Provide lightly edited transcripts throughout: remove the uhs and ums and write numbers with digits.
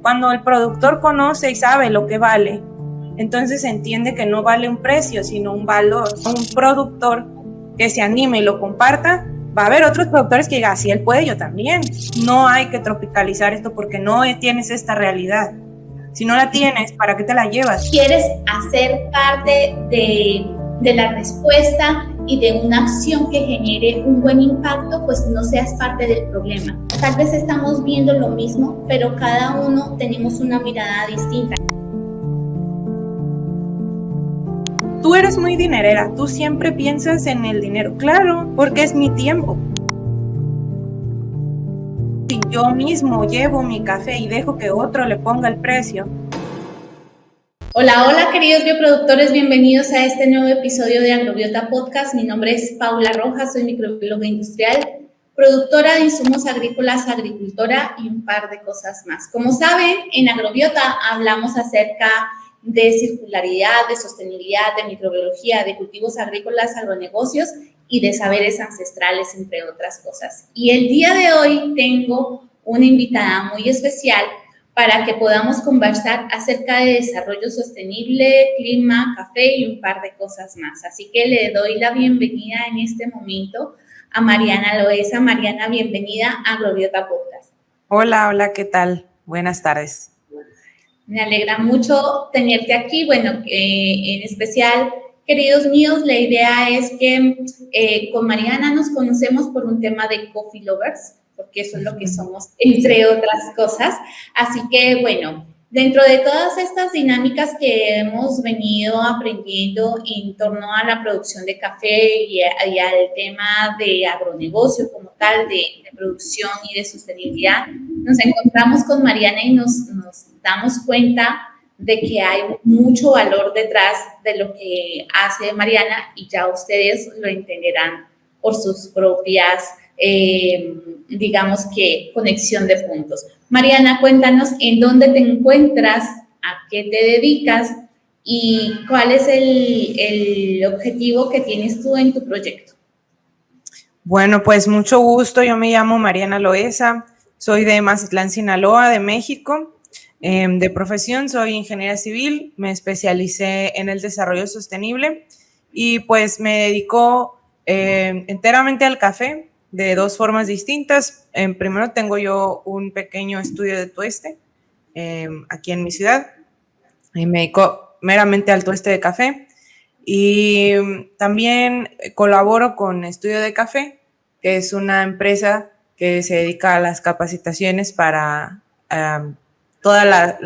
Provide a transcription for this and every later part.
Cuando el productor conoce y sabe lo que vale, entonces entiende que no vale un precio, sino un valor. Un productor que se anime y lo comparta, va a haber otros productores que digan, si él puede, yo también. No hay que tropicalizar esto porque no tienes esta realidad. Si no la tienes, ¿para qué te la llevas? ¿Quieres hacer parte de la respuesta y de una acción que genere un buen impacto? Pues no seas parte del problema. Tal vez estamos viendo lo mismo, pero cada uno tenemos una mirada distinta. Tú eres muy dinerera, tú siempre piensas en el dinero. Claro, porque es mi tiempo. Si yo mismo llevo mi café y dejo que otro le ponga el precio. Hola, hola queridos bioproductores, bienvenidos a este nuevo episodio de Agrobiota Podcast. Mi nombre es Paula Rojas, soy microbióloga industrial, productora de insumos agrícolas, agricultora y un par de cosas más. Como saben, en Agrobiota hablamos acerca de circularidad, de sostenibilidad, de microbiología, de cultivos agrícolas, agronegocios y de saberes ancestrales, entre otras cosas. Y el día de hoy tengo una invitada muy especial para que podamos conversar acerca de desarrollo sostenible, clima, café y un par de cosas más. Así que le doy la bienvenida en este momento a Mariana Loesa. Mariana, bienvenida a Agrobiota Podcast. Hola, ¿qué tal? Buenas tardes. Me alegra mucho tenerte aquí. Bueno, en especial, queridos míos, la idea es que con Mariana nos conocemos por un tema de coffee lovers, porque eso es lo que somos, entre otras cosas. Así que, bueno, dentro de todas estas dinámicas que hemos venido aprendiendo en torno a la producción de café y al tema de agronegocio como tal, de producción y de sostenibilidad, nos encontramos con Mariana y nos damos cuenta de que hay mucho valor detrás de lo que hace Mariana y ya ustedes lo entenderán por sus propias, digamos que, conexión de puntos. Mariana, cuéntanos en dónde te encuentras, a qué te dedicas y cuál es el objetivo que tienes tú en tu proyecto. Bueno, pues mucho gusto. Yo me llamo Mariana Loesa, soy de Mazatlán, Sinaloa, de México. De profesión soy ingeniera civil, me especialicé en el desarrollo sostenible y pues me dedico enteramente al café de dos formas distintas. Primero tengo yo un pequeño estudio de tueste aquí en mi ciudad y me dedico meramente al tueste de café y también colaboro con Estudio de Café, que es una empresa que se dedica a las capacitaciones para todas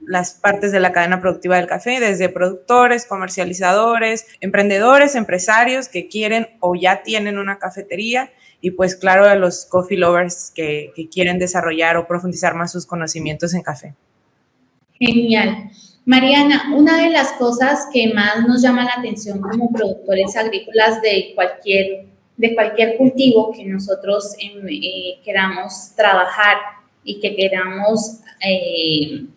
las partes de la cadena productiva del café, desde productores, comercializadores, emprendedores, empresarios que quieren o ya tienen una cafetería y pues claro a los coffee lovers que quieren desarrollar o profundizar más sus conocimientos en café. Genial. Mariana, una de las cosas que más nos llama la atención como productores agrícolas de cualquier cultivo que nosotros queramos trabajar y que queramos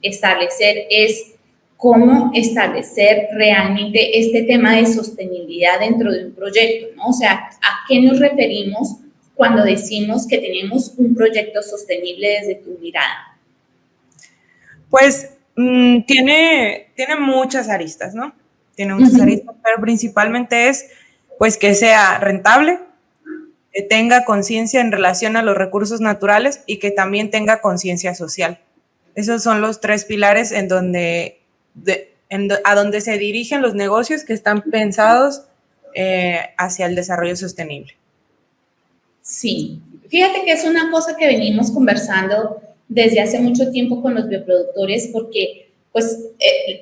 establecer es cómo establecer realmente este tema de sostenibilidad dentro de un proyecto, ¿no? O sea, ¿a qué nos referimos cuando decimos que tenemos un proyecto sostenible desde tu mirada? Pues tiene muchas aristas, ¿no? Tiene muchas aristas, pero principalmente es pues que sea rentable, que tenga conciencia en relación a los recursos naturales y que también tenga conciencia social. Esos son los tres pilares en donde, a donde se dirigen los negocios que están pensados hacia el desarrollo sostenible. Sí, fíjate que es una cosa que venimos conversando desde hace mucho tiempo con los bioproductores porque pues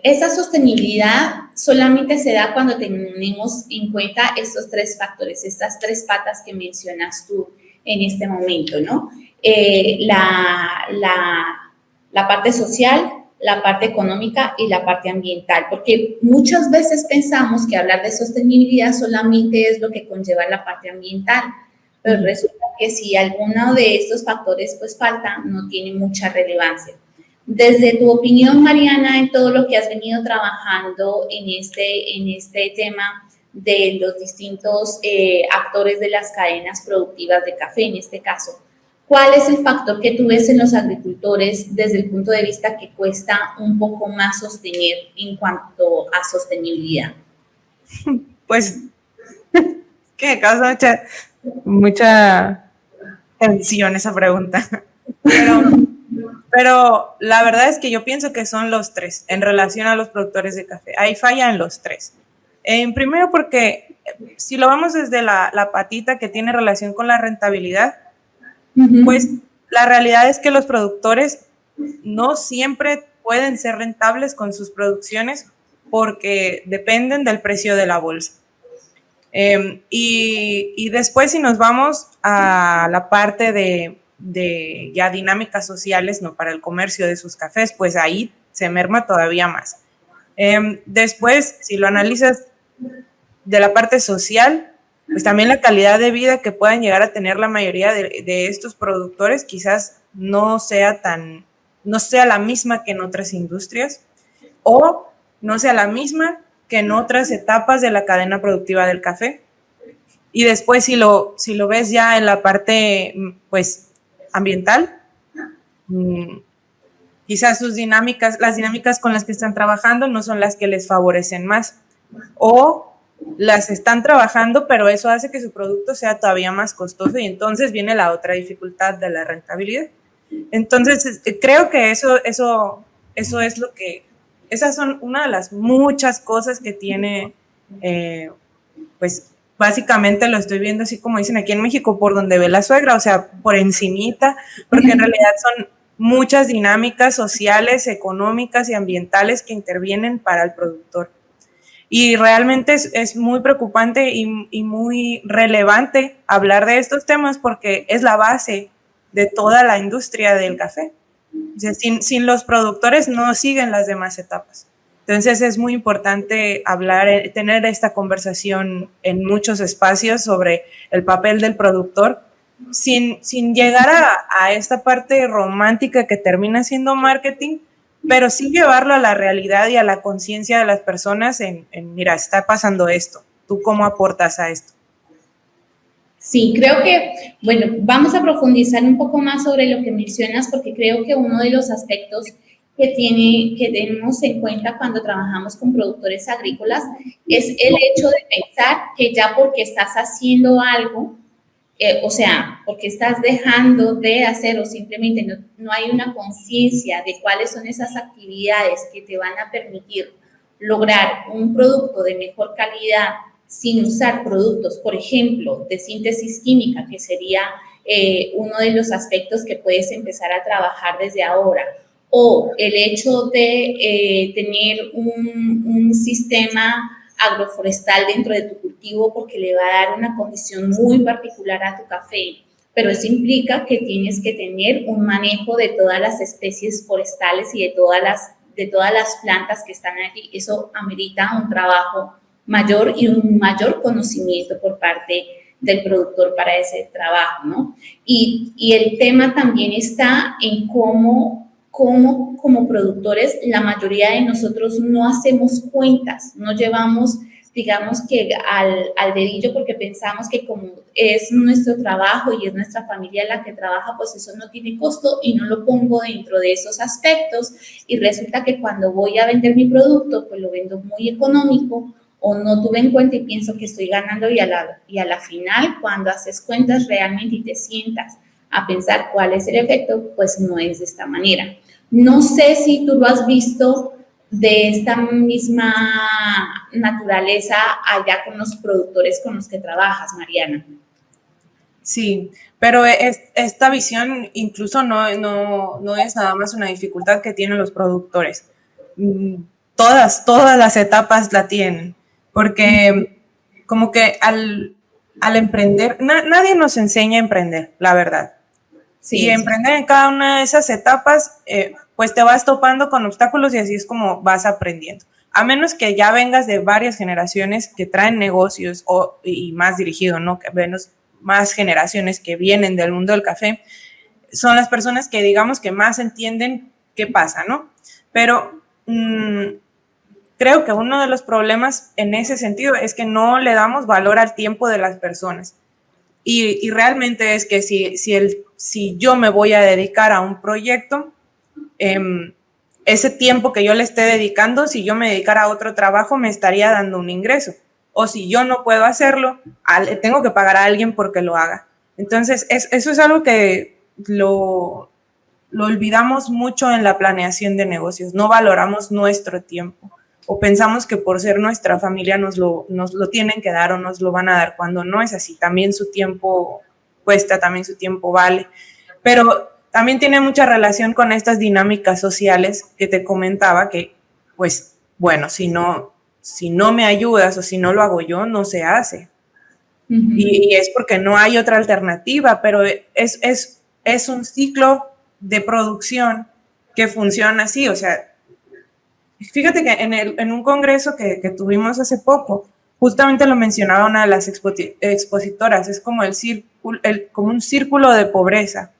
esa sostenibilidad solamente se da cuando tenemos en cuenta estos tres factores, estas tres patas que mencionas tú en este momento, ¿no? La parte social, la parte económica y la parte ambiental, porque muchas veces pensamos que hablar de sostenibilidad solamente es lo que conlleva la parte ambiental, pero resulta que si alguno de estos factores pues falta, no tiene mucha relevancia. Desde tu opinión, Mariana, en todo lo que has venido trabajando en este tema de los distintos actores de las cadenas productivas de café, en este caso, ¿Cuál es el factor que tú ves en los agricultores desde el punto de vista que cuesta un poco más sostener en cuanto a sostenibilidad? Pues que me causa mucha tensión esa pregunta. Pero la verdad es que yo pienso que son los tres en relación a los productores de café. Ahí fallan los tres. Primero porque si lo vamos desde la patita que tiene relación con la rentabilidad, pues la realidad es que los productores no siempre pueden ser rentables con sus producciones porque dependen del precio de la bolsa. Y después si nos vamos a la parte de ya dinámicas sociales, ¿no? Para el comercio de sus cafés, pues ahí se merma todavía más. Después, si lo analizas de la parte social, pues también la calidad de vida que puedan llegar a tener la mayoría de estos productores quizás no sea la misma que en otras industrias o no sea la misma que en otras etapas de la cadena productiva del café. Y después si lo ves ya en la parte pues ambiental, quizás las dinámicas con las que están trabajando no son las que les favorecen más o las están trabajando, pero eso hace que su producto sea todavía más costoso y entonces viene la otra dificultad de la rentabilidad. Entonces, creo que eso es lo que, esas son una de las muchas cosas que tiene, pues básicamente lo estoy viendo así como dicen aquí en México, por donde ve la suegra, o sea, por encimita, porque en realidad son muchas dinámicas sociales, económicas y ambientales que intervienen para el productor. Y realmente es muy preocupante y muy relevante hablar de estos temas porque es la base de toda la industria del café. O sea, sin los productores no siguen las demás etapas. Entonces es muy importante tener esta conversación en muchos espacios sobre el papel del productor, sin llegar a esta parte romántica que termina siendo marketing, pero sí llevarlo a la realidad y a la conciencia de las personas mira, está pasando esto, ¿tú cómo aportas a esto? Sí, creo que, bueno, vamos a profundizar un poco más sobre lo que mencionas, porque creo que uno de los aspectos que tenemos en cuenta cuando trabajamos con productores agrícolas es el hecho de pensar que ya porque estás haciendo algo, o sea, porque estás dejando de hacer o simplemente no hay una conciencia de cuáles son esas actividades que te van a permitir lograr un producto de mejor calidad sin usar productos, por ejemplo, de síntesis química, que sería uno de los aspectos que puedes empezar a trabajar desde ahora, o el hecho de tener un sistema agroforestal dentro de tu cultivo porque le va a dar una condición muy particular a tu café, pero eso implica que tienes que tener un manejo de todas las especies forestales y de todas las plantas que están allí. Eso amerita un trabajo mayor y un mayor conocimiento por parte del productor para ese trabajo, ¿no? Y el tema también está en cómo como productores, la mayoría de nosotros no hacemos cuentas, no llevamos, digamos que al dedillo porque pensamos que como es nuestro trabajo y es nuestra familia la que trabaja, pues eso no tiene costo y no lo pongo dentro de esos aspectos y resulta que cuando voy a vender mi producto, pues lo vendo muy económico o no tuve en cuenta y pienso que estoy ganando y a la final, cuando haces cuentas realmente y te sientas a pensar cuál es el efecto, pues no es de esta manera. No sé si tú lo has visto de esta misma naturaleza allá con los productores con los que trabajas, Mariana. Sí, pero esta visión incluso no es nada más una dificultad que tienen los productores. Todas las etapas la tienen, porque como que al emprender, nadie nos enseña a emprender, la verdad. Sí, y emprender en cada una de esas etapas, pues te vas topando con obstáculos y así es como vas aprendiendo. A menos que ya vengas de varias generaciones que traen negocios y más dirigido, ¿no? Que menos más generaciones que vienen del mundo del café, son las personas que digamos que más entienden qué pasa, ¿no? Pero creo que uno de los problemas en ese sentido es que no le damos valor al tiempo de las personas. Y realmente es que si si yo me voy a dedicar a un proyecto, ese tiempo que yo le esté dedicando, si yo me dedicara a otro trabajo, me estaría dando un ingreso. O si yo no puedo hacerlo, tengo que pagar a alguien porque lo haga. Entonces, eso es algo que lo olvidamos mucho en la planeación de negocios. No valoramos nuestro tiempo o pensamos que por ser nuestra familia nos lo tienen que dar o nos lo van a dar, cuando no es así. También su tiempo cuesta, también su tiempo vale. Pero también tiene mucha relación con estas dinámicas sociales que te comentaba, que pues bueno, si no me ayudas o si no lo hago yo, no se hace. Uh-huh. Y es porque no hay otra alternativa, pero es un ciclo de producción que funciona así. O sea, fíjate que en un congreso que tuvimos hace poco, justamente lo mencionaba una de las expositoras, es como como un círculo de pobreza.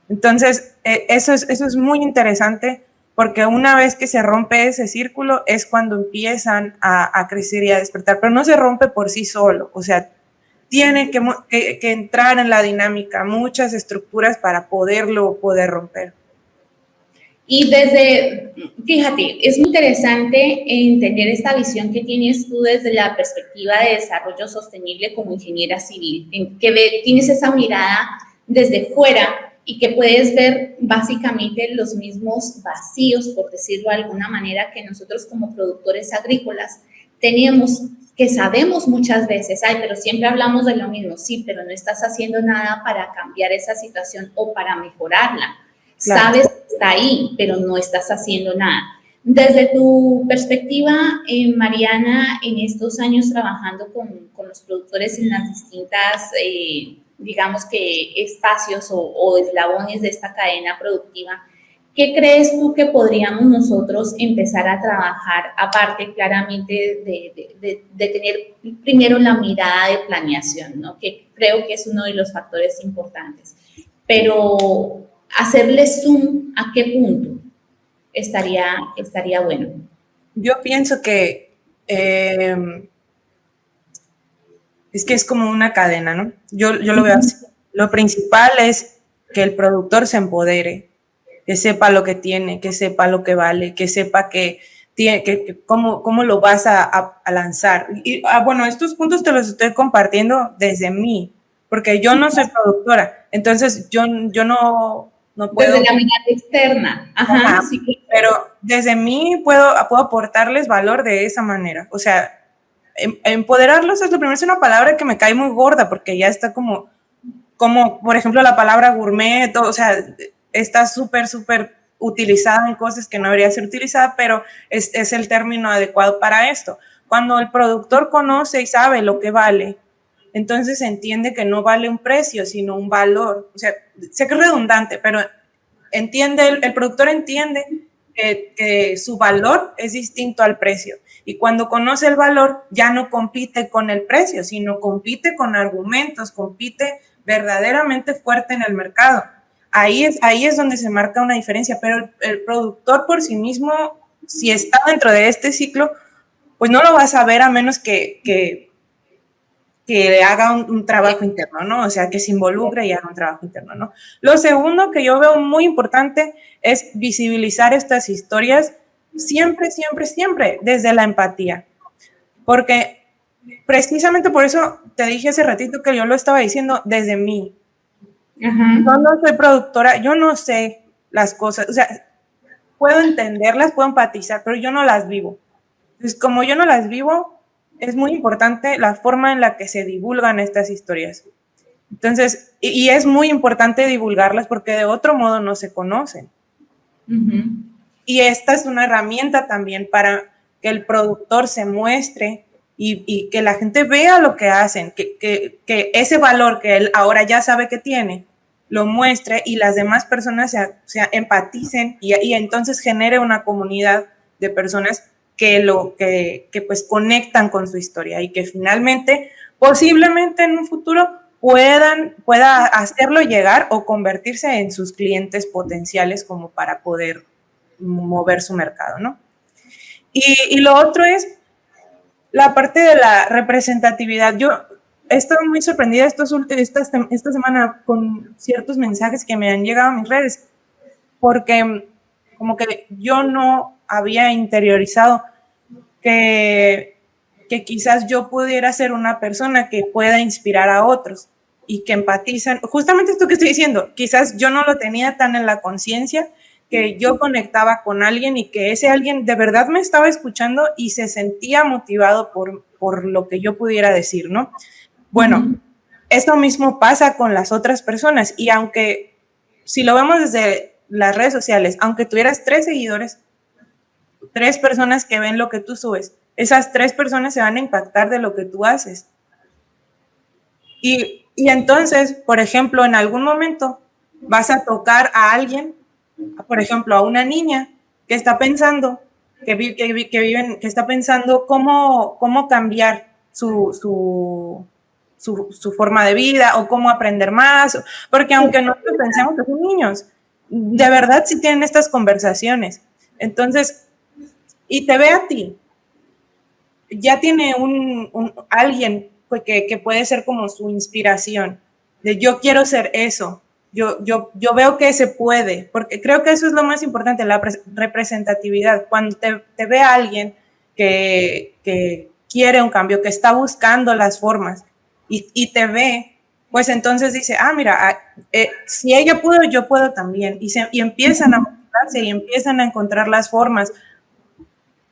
Entonces, eso es muy interesante, porque una vez que se rompe ese círculo es cuando empiezan a crecer y a despertar, pero no se rompe por sí solo. O sea, tiene que entrar en la dinámica muchas estructuras para poder romper. Y fíjate, es muy interesante entender esta visión que tienes tú desde la perspectiva de desarrollo sostenible como ingeniera civil, que tienes esa mirada desde fuera y que puedes ver básicamente los mismos vacíos, por decirlo de alguna manera, que nosotros como productores agrícolas teníamos, que sabemos muchas veces, pero siempre hablamos de lo mismo, sí, pero no estás haciendo nada para cambiar esa situación o para mejorarla. Claro. Sabes que está ahí, pero no estás haciendo nada. Desde tu perspectiva, Mariana, en estos años trabajando con los productores en las distintas, digamos que espacios o eslabones de esta cadena productiva, ¿qué crees tú que podríamos nosotros empezar a trabajar, aparte claramente de tener primero la mirada de planeación, ¿no? Que creo que es uno de los factores importantes, pero hacerle zoom a qué punto estaría bueno? Yo pienso que es que es como una cadena, ¿no? Yo lo veo así. Lo principal es que el productor se empodere, que sepa lo que tiene, que sepa lo que vale, que sepa cómo lo vas a lanzar. Y bueno, estos puntos te los estoy compartiendo desde mí, porque yo no soy productora, entonces yo no puedo. Desde la mirada externa. Ajá, sí. Pero desde mí puedo aportarles valor de esa manera. O sea, empoderarlos es lo primero, es una palabra que me cae muy gorda, porque ya está como por ejemplo la palabra gourmet, o sea, está súper utilizada en cosas que no debería ser utilizada, pero es el término adecuado para esto. Cuando el productor conoce y sabe lo que vale, entonces entiende que no vale un precio, sino un valor. O sea, sé que es redundante, pero el productor entiende que su valor es distinto al precio. Y cuando conoce el valor, ya no compite con el precio, sino compite con argumentos, compite verdaderamente fuerte en el mercado. Ahí es donde se marca una diferencia, pero el productor por sí mismo, si está dentro de este ciclo, pues no lo va a saber a menos que haga un trabajo interno, ¿no? O sea, que se involucre y haga un trabajo interno, ¿no? Lo segundo que yo veo muy importante es visibilizar estas historias siempre, desde la empatía. Porque precisamente por eso te dije hace ratito que yo lo estaba diciendo desde mí. Uh-huh. Yo no soy productora, yo no sé las cosas, o sea, puedo entenderlas, puedo empatizar, pero yo no las vivo. Entonces, como yo no las vivo, es muy importante la forma en la que se divulgan estas historias. Entonces, y es muy importante divulgarlas porque de otro modo no se conocen. Uh-huh. Y esta es una herramienta también para que el productor se muestre y que la gente vea lo que hacen, que ese valor que él ahora ya sabe que tiene, lo muestre y las demás personas se empaticen y entonces genere una comunidad de personas que pues conectan con su historia y que finalmente, posiblemente en un futuro, pueda hacerlo llegar o convertirse en sus clientes potenciales como para poder mover su mercado, ¿no? Y lo otro es la parte de la representatividad. he estado muy sorprendida esta semana con ciertos mensajes que me han llegado a mis redes, porque como que yo no había interiorizado que quizás yo pudiera ser una persona que pueda inspirar a otros y que empatizan. Justamente esto que estoy diciendo, quizás yo no lo tenía tan en la conciencia, que yo conectaba con alguien y que ese alguien de verdad me estaba escuchando y se sentía motivado por lo que yo pudiera decir, ¿no? Bueno, esto mismo pasa con las otras personas y aunque, si lo vemos desde las redes sociales, aunque tuvieras 3 seguidores, 3 personas que ven lo que tú subes, esas 3 personas se van a impactar de lo que tú haces. Y entonces, por ejemplo, en algún momento vas a tocar a alguien, por ejemplo, a una niña que está pensando, que está pensando cómo cambiar su forma de vida o cómo aprender más, porque aunque nosotros pensemos que son niños, de verdad sí tienen estas conversaciones. Entonces, y te ve a ti, ya tiene alguien pues, que puede ser como su inspiración, de yo quiero ser eso, yo veo que se puede, porque creo que eso es lo más importante, la representatividad. Cuando te ve a alguien que quiere un cambio, que está buscando las formas y te ve, pues entonces dice, mira, si ella pudo, yo puedo también, y empiezan a motivarse y empiezan a encontrar las formas,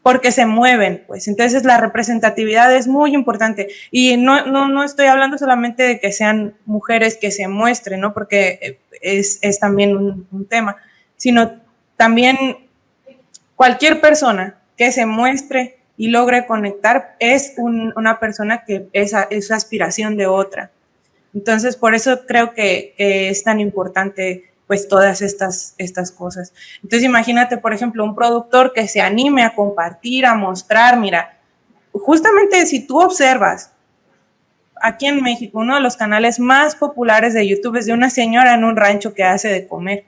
porque se mueven, pues. Entonces la representatividad es muy importante. Y no estoy hablando solamente de que sean mujeres que se muestren, ¿no? Porque es también un tema, sino también cualquier persona que se muestre y logre conectar es una persona que es aspiración de otra. Entonces, por eso creo que es tan importante pues todas estas cosas. Entonces, imagínate, por ejemplo, un productor que se anime a compartir, a mostrar, mira, justamente si tú observas, aquí en México, uno de los canales más populares de YouTube es de una señora en un rancho que hace de comer.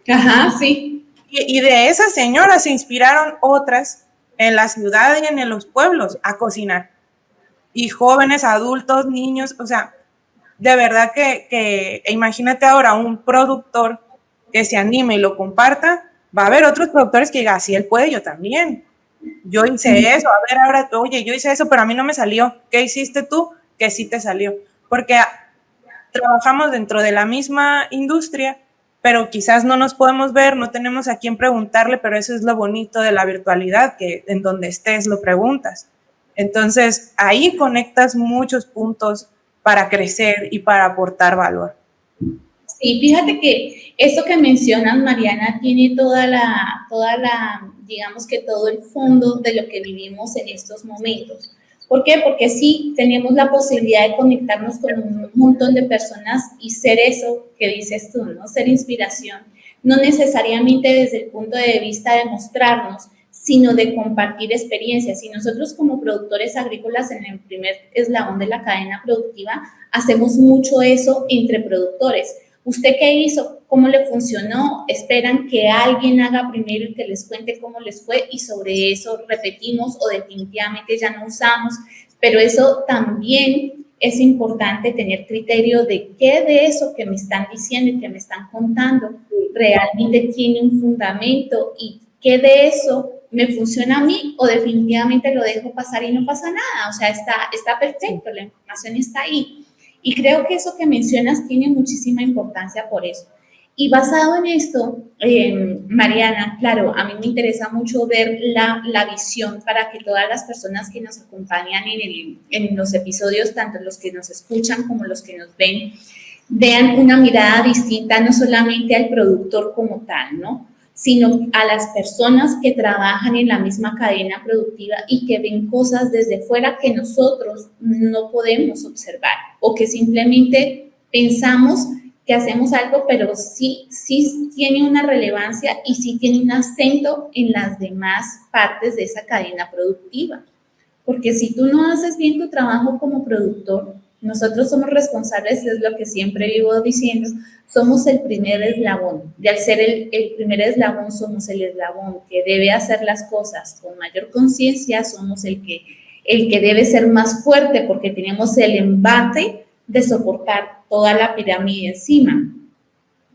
Ajá, sí. Y de esa señora se inspiraron otras en la ciudad y en los pueblos a cocinar. Y jóvenes, adultos, niños, o sea, de verdad que imagínate ahora un productor que se anime y lo comparta, va a haber otros productores que digan, si él puede, yo también. Yo hice eso, a ver, ahora, oye, yo hice eso, pero a mí no me salió. ¿Qué hiciste tú? Que sí te salió. Porque trabajamos dentro de la misma industria, pero quizás no nos podemos ver, no tenemos a quién preguntarle, pero eso es lo bonito de la virtualidad, que en donde estés lo preguntas. Entonces, ahí conectas muchos puntos para crecer y para aportar valor. Sí, fíjate que esto que mencionas, Mariana, tiene toda la, digamos que todo el fondo de lo que vivimos en estos momentos. ¿Por qué? Porque sí tenemos la posibilidad de conectarnos con un montón de personas y ser eso que dices tú, ¿no? Ser inspiración, no necesariamente desde el punto de vista de mostrarnos, sino de compartir experiencias. Y nosotros como productores agrícolas en el primer eslabón de la cadena productiva hacemos mucho eso entre productores. ¿Usted qué hizo? ¿Cómo le funcionó? Esperan que alguien haga primero y que les cuente cómo les fue y sobre eso repetimos o definitivamente ya no usamos, pero eso también es importante tener criterio de qué de eso que me están diciendo y que me están contando realmente tiene un fundamento y qué de eso me funciona a mí o definitivamente lo dejo pasar y no pasa nada. O sea, está perfecto, la información está ahí. Y creo que eso que mencionas tiene muchísima importancia por eso. Y basado en esto, Mariana, claro, a mí me interesa mucho ver la visión para que todas las personas que nos acompañan en los episodios, tanto los que nos escuchan como los que nos ven, vean una mirada distinta no solamente al productor como tal, ¿no?, sino a las personas que trabajan en la misma cadena productiva y que ven cosas desde fuera que nosotros no podemos observar o que simplemente pensamos que hacemos algo, pero sí tiene una relevancia y sí tiene un acento en las demás partes de esa cadena productiva. Porque si tú no haces bien tu trabajo como productor, nosotros somos responsables, es lo que siempre vivo diciendo, somos el primer eslabón. Y al ser el primer eslabón, somos el eslabón que debe hacer las cosas con mayor conciencia, somos el el que debe ser más fuerte porque tenemos el embate de soportar toda la pirámide encima.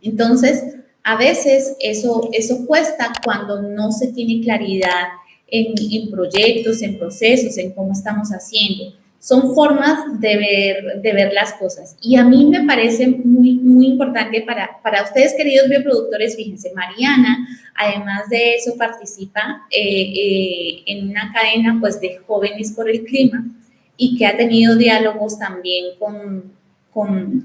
Entonces, a veces eso cuesta cuando no se tiene claridad en proyectos, en procesos, en cómo estamos haciendo. Son formas de ver las cosas. Y a mí me parece muy, muy importante para ustedes, queridos bioproductores. Fíjense, Mariana, además de eso, participa en una cadena pues, de jóvenes por el clima y que ha tenido diálogos también con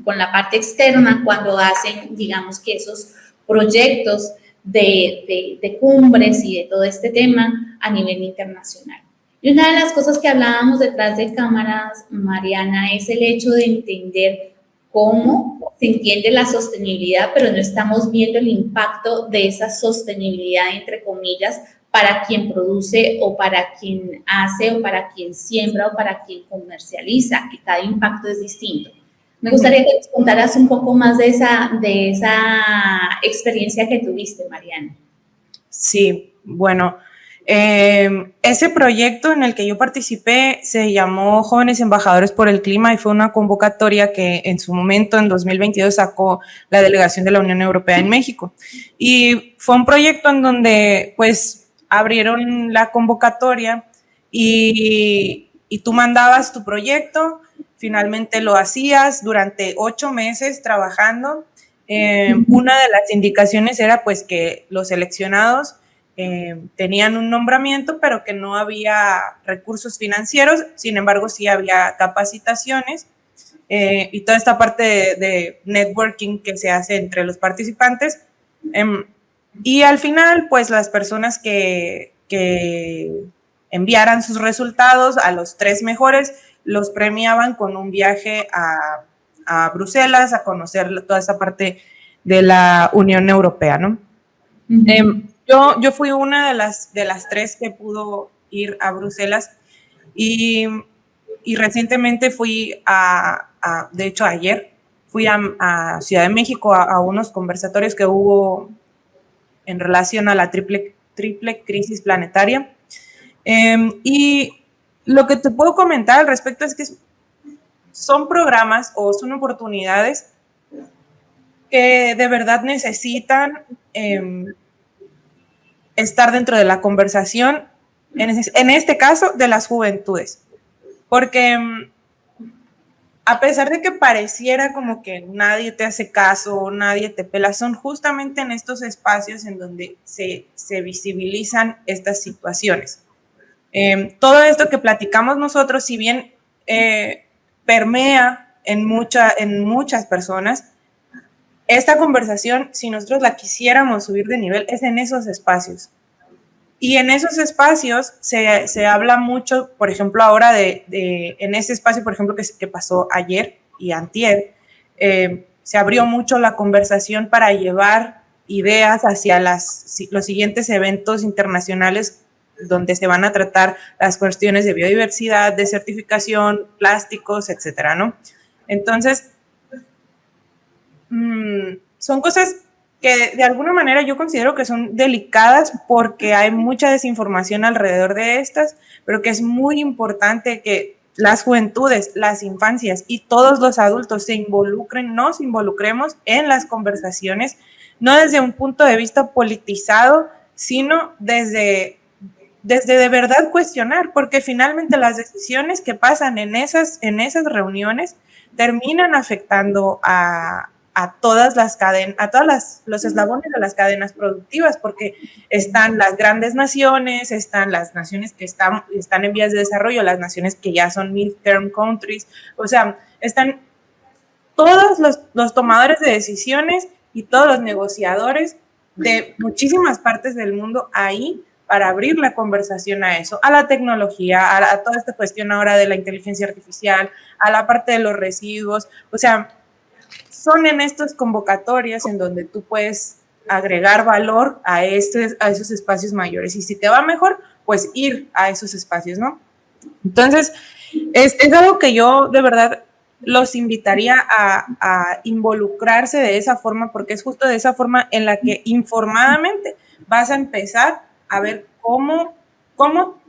la parte externa cuando hacen, digamos que esos proyectos de cumbres y de todo este tema a nivel internacional. Y una de las cosas que hablábamos detrás de cámaras, Mariana, es el hecho de entender cómo se entiende la sostenibilidad, pero no estamos viendo el impacto de esa sostenibilidad, entre comillas, para quien produce o para quien hace o para quien siembra o para quien comercializa, que cada impacto es distinto. Me gustaría que nos contaras un poco más de esa experiencia que tuviste, Mariana. Sí, bueno, ese proyecto en el que yo participé se llamó Jóvenes Embajadores por el Clima y fue una convocatoria que en su momento, en 2022, sacó la delegación de la Unión Europea en México. Y fue un proyecto en donde, pues, abrieron la convocatoria y tú mandabas tu proyecto, finalmente lo hacías durante 8 meses trabajando. Una de las indicaciones era pues que los seleccionados tenían un nombramiento, pero que no había recursos financieros, sin embargo sí había capacitaciones y toda esta parte de networking que se hace entre los participantes. Y al final, pues las personas que enviaran sus resultados a los 3 mejores, los premiaban con un viaje a Bruselas a conocer toda esa parte de la Unión Europea, ¿no? Yo fui una de las 3 que pudo ir a Bruselas y recientemente fui de hecho ayer, fui a Ciudad de México a unos conversatorios que hubo en relación a la triple crisis planetaria. Y lo que te puedo comentar al respecto es que son programas o son oportunidades que de verdad necesitan estar dentro de la conversación, en este caso, de las juventudes. Porque a pesar de que pareciera como que nadie te hace caso, nadie te pela, son justamente en estos espacios en donde se visibilizan estas situaciones. Todo esto que platicamos nosotros, si bien permea en muchas personas, esta conversación, si nosotros la quisiéramos subir de nivel, es en esos espacios. Y en esos espacios se habla mucho, por ejemplo, ahora en ese espacio, por ejemplo, que pasó ayer y antier, se abrió mucho la conversación para llevar ideas hacia los siguientes eventos internacionales donde se van a tratar las cuestiones de biodiversidad, de certificación, plásticos, etcétera, ¿no? Entonces, son cosas que de alguna manera yo considero que son delicadas porque hay mucha desinformación alrededor de estas, pero que es muy importante que las juventudes, las infancias y todos los adultos nos involucremos en las conversaciones, no desde un punto de vista politizado, sino desde de verdad cuestionar, porque finalmente las decisiones que pasan en esas reuniones terminan afectando a todas las cadenas, a todos los eslabones de las cadenas productivas, porque están las grandes naciones, están las naciones que están en vías de desarrollo, las naciones que ya son mid-term countries, o sea, están todos los tomadores de decisiones y todos los negociadores de muchísimas partes del mundo ahí para abrir la conversación a eso, a la tecnología, a toda esta cuestión ahora de la inteligencia artificial, a la parte de los residuos, o sea, son en estas convocatorias en donde tú puedes agregar valor a esos espacios mayores. Y si te va mejor, pues ir a esos espacios, ¿no? Entonces, es algo que yo de verdad los invitaría a involucrarse de esa forma, porque es justo de esa forma en la que informadamente vas a empezar a ver cómo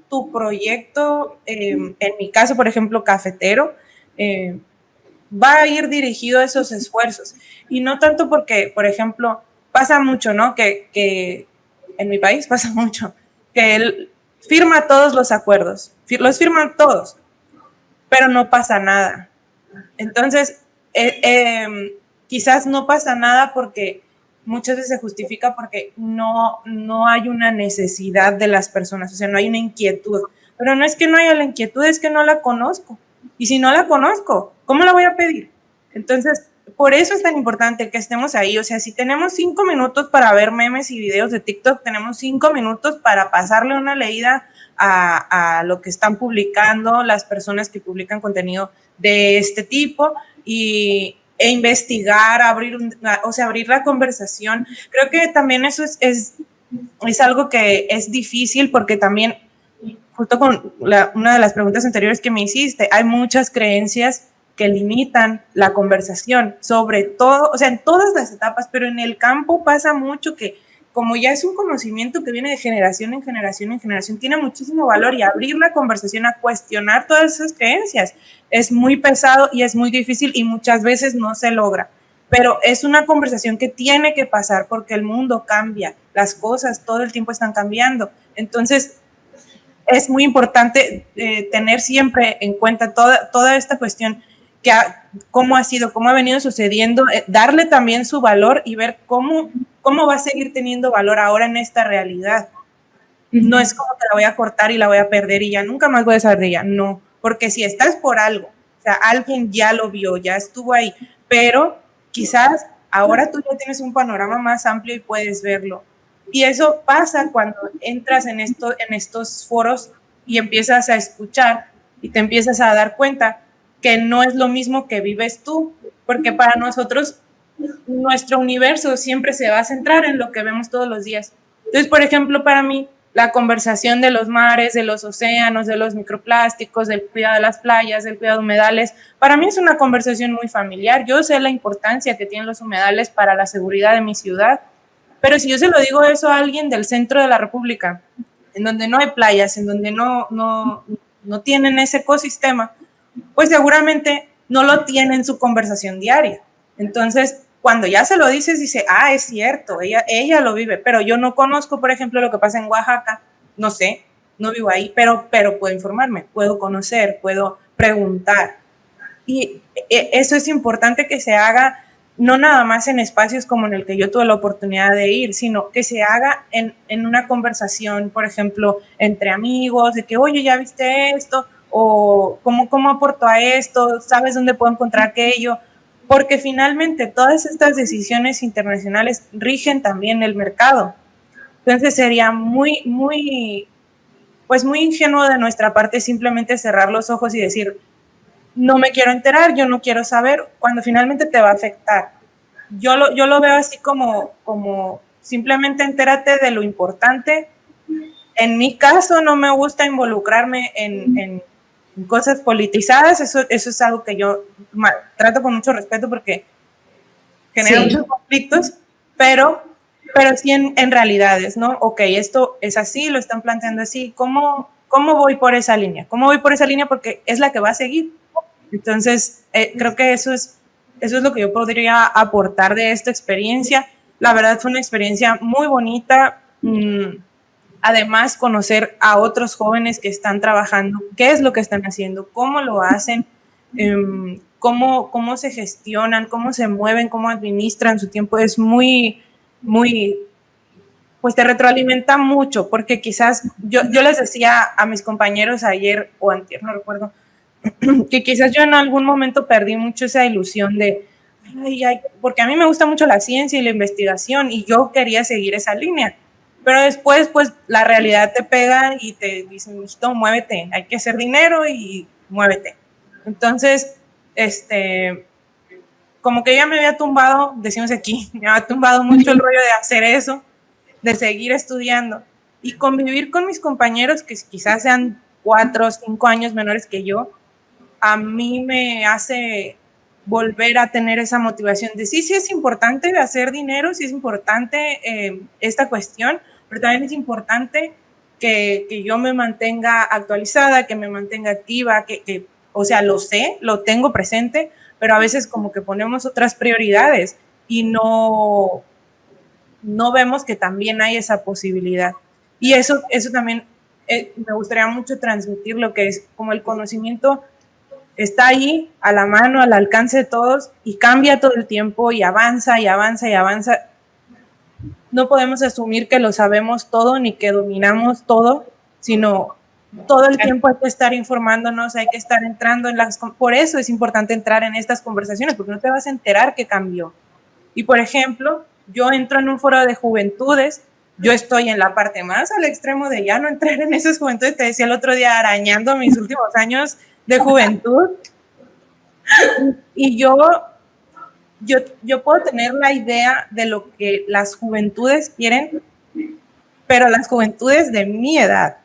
tu proyecto, en mi caso, por ejemplo, cafetero, va a ir dirigido a esos esfuerzos. Y no tanto porque, por ejemplo, pasa mucho, ¿no? Que en mi país pasa mucho, que él firma todos los acuerdos, los firman todos, pero no pasa nada. Entonces, quizás no pasa nada porque muchas veces se justifica porque no hay una necesidad de las personas, o sea, no hay una inquietud. Pero no es que no haya la inquietud, es que no la conozco. Y si no la conozco, ¿cómo la voy a pedir? Entonces, por eso es tan importante que estemos ahí. O sea, si tenemos 5 minutos para ver memes y videos de TikTok, tenemos 5 minutos para pasarle una leída a lo que están publicando las personas que publican contenido de este tipo e investigar, abrir la conversación. Creo que también eso es algo que es difícil porque también, justo con una de las preguntas anteriores que me hiciste, hay muchas creencias que limitan la conversación, sobre todo, o sea, en todas las etapas, pero en el campo pasa mucho que como ya es un conocimiento que viene de generación en generación en generación, tiene muchísimo valor y abrir la conversación a cuestionar todas esas creencias es muy pesado y es muy difícil y muchas veces no se logra. Pero es una conversación que tiene que pasar porque el mundo cambia, las cosas todo el tiempo están cambiando. Entonces, es muy importante tener siempre en cuenta toda esta cuestión que cómo ha sido, cómo ha venido sucediendo, darle también su valor y ver cómo va a seguir teniendo valor ahora en esta realidad. No es como que la voy a cortar y la voy a perder y ya nunca más voy a saber de ella, no, porque si estás por algo, o sea, alguien ya lo vio, ya estuvo ahí, pero quizás ahora tú ya tienes un panorama más amplio y puedes verlo. Y eso pasa cuando entras en estos foros y empiezas a escuchar y te empiezas a dar cuenta que no es lo mismo que vives tú, porque para nosotros nuestro universo siempre se va a centrar en lo que vemos todos los días. Entonces, por ejemplo, para mí, la conversación de los mares, de los océanos, de los microplásticos, del cuidado de las playas, del cuidado de humedales, para mí es una conversación muy familiar. Yo sé la importancia que tienen los humedales para la seguridad de mi ciudad, pero si yo se lo digo eso a alguien del centro de la República, en donde no hay playas, en donde no tienen ese ecosistema, pues seguramente no lo tiene en su conversación diaria. Entonces, cuando ya se lo dices, dice, es cierto, ella lo vive, pero yo no conozco, por ejemplo, lo que pasa en Oaxaca, no sé, no vivo ahí, pero puedo informarme, puedo conocer, puedo preguntar. Y eso es importante que se haga no nada más en espacios como en el que yo tuve la oportunidad de ir, sino que se haga en una conversación, por ejemplo, entre amigos, de que, oye, ¿ya viste esto? O ¿cómo aporto a esto? ¿Sabes dónde puedo encontrar aquello? Porque finalmente todas estas decisiones internacionales rigen también el mercado. Entonces sería muy ingenuo de nuestra parte simplemente cerrar los ojos y decir, no me quiero enterar, yo no quiero saber, cuando finalmente te va a afectar. Yo lo veo así como simplemente entérate de lo importante. En mi caso no me gusta involucrarme en cosas politizadas, eso es algo que yo trato con mucho respeto porque genera muchos conflictos, pero sí en realidades, ¿no? Ok, esto es así, lo están planteando así, ¿cómo voy por esa línea? ¿Cómo voy por esa línea? Porque es la que va a seguir. Entonces, creo que eso es lo que yo podría aportar de esta experiencia. La verdad fue una experiencia muy bonita. Además, conocer a otros jóvenes que están trabajando, qué es lo que están haciendo, cómo lo hacen, cómo se gestionan, cómo se mueven, cómo administran su tiempo, es muy, pues te retroalimenta mucho, porque quizás yo les decía a mis compañeros ayer o antier, no recuerdo, que quizás yo en algún momento perdí mucho esa ilusión de, porque a mí me gusta mucho la ciencia y la investigación y yo quería seguir esa línea. Pero después, pues, la realidad te pega y te dicen, mijito, muévete, hay que hacer dinero y muévete. Entonces, como que ya me había tumbado, decimos aquí, me había tumbado mucho el rollo de hacer eso, de seguir estudiando y convivir con mis compañeros que quizás sean 4 o 5 años menores que yo, a mí me hace volver a tener esa motivación de sí es importante hacer dinero, sí es importante esta cuestión, pero también es importante que yo me mantenga actualizada, que me mantenga activa, o sea, lo sé, lo tengo presente, pero a veces como que ponemos otras prioridades y no vemos que también hay esa posibilidad. Y eso también me gustaría mucho transmitir, lo que es como el conocimiento está ahí, a la mano, al alcance de todos, y cambia todo el tiempo y avanza y avanza y avanza. No podemos asumir que lo sabemos todo ni que dominamos todo, sino todo el tiempo hay que estar informándonos, hay que estar entrando por eso es importante entrar en estas conversaciones, porque no te vas a enterar qué cambió. Y por ejemplo, yo entro en un foro de juventudes, yo estoy en la parte más al extremo de ya no entrar en esas juventudes, te decía el otro día, arañando mis últimos años de juventud, y yo puedo tener la idea de lo que las juventudes quieren, pero las juventudes de mi edad,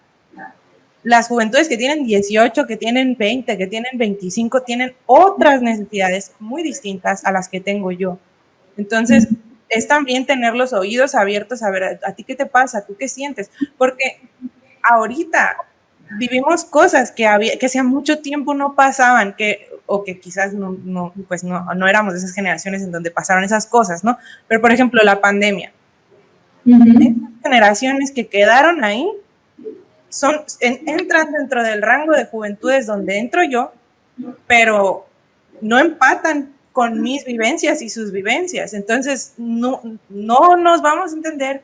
las juventudes que tienen 18, que tienen 20, que tienen 25, tienen otras necesidades muy distintas a las que tengo yo. Entonces, es también tener los oídos abiertos a ver, ¿a ti qué te pasa? ¿Tú qué sientes? Porque ahorita vivimos cosas que hacía mucho tiempo no pasaban, o que quizás no éramos de esas generaciones en donde pasaron esas cosas, ¿no? Pero, por ejemplo, la pandemia. Esas generaciones que quedaron ahí entran dentro del rango de juventudes donde entro yo, pero no empatan con mis vivencias y sus vivencias. Entonces, no nos vamos a entender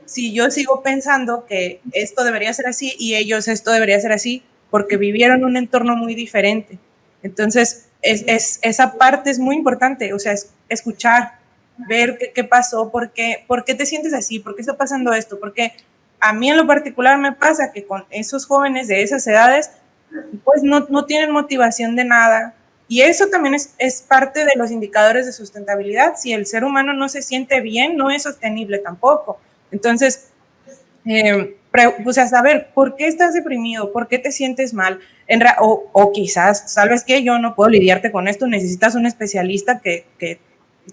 si yo sigo pensando que esto debería ser así y ellos esto debería ser así, porque vivieron un entorno muy diferente. Entonces, esa parte es muy importante, o sea, escuchar, ver qué pasó, por qué te sientes así, por qué está pasando esto, porque a mí en lo particular me pasa que con esos jóvenes de esas edades, pues no tienen motivación de nada. Y eso también es parte de los indicadores de sustentabilidad. Si el ser humano no se siente bien, no es sostenible tampoco. Entonces, pues a saber, ¿por qué estás deprimido? ¿Por qué te sientes mal? O quizás, ¿sabes qué? Yo no puedo lidiarte con esto, necesitas un especialista que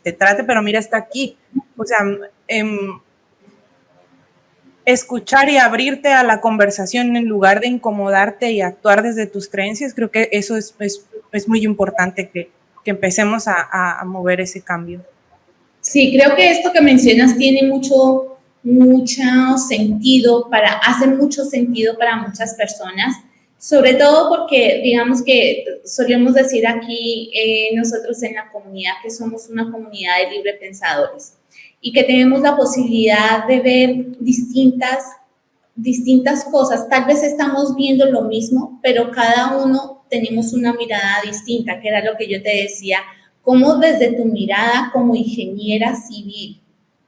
te trate, pero mira, está aquí. O sea, escuchar y abrirte a la conversación en lugar de incomodarte y actuar desde tus creencias, creo que eso es muy importante que empecemos a mover ese cambio. Sí, creo que esto que mencionas tiene mucho sentido hace mucho sentido para muchas personas, sobre todo porque, digamos que solemos decir aquí nosotros en la comunidad que somos una comunidad de libre pensadores y que tenemos la posibilidad de ver distintas cosas. Tal vez estamos viendo lo mismo, pero cada uno tenemos una mirada distinta, que era lo que yo te decía, como desde tu mirada como ingeniera civil,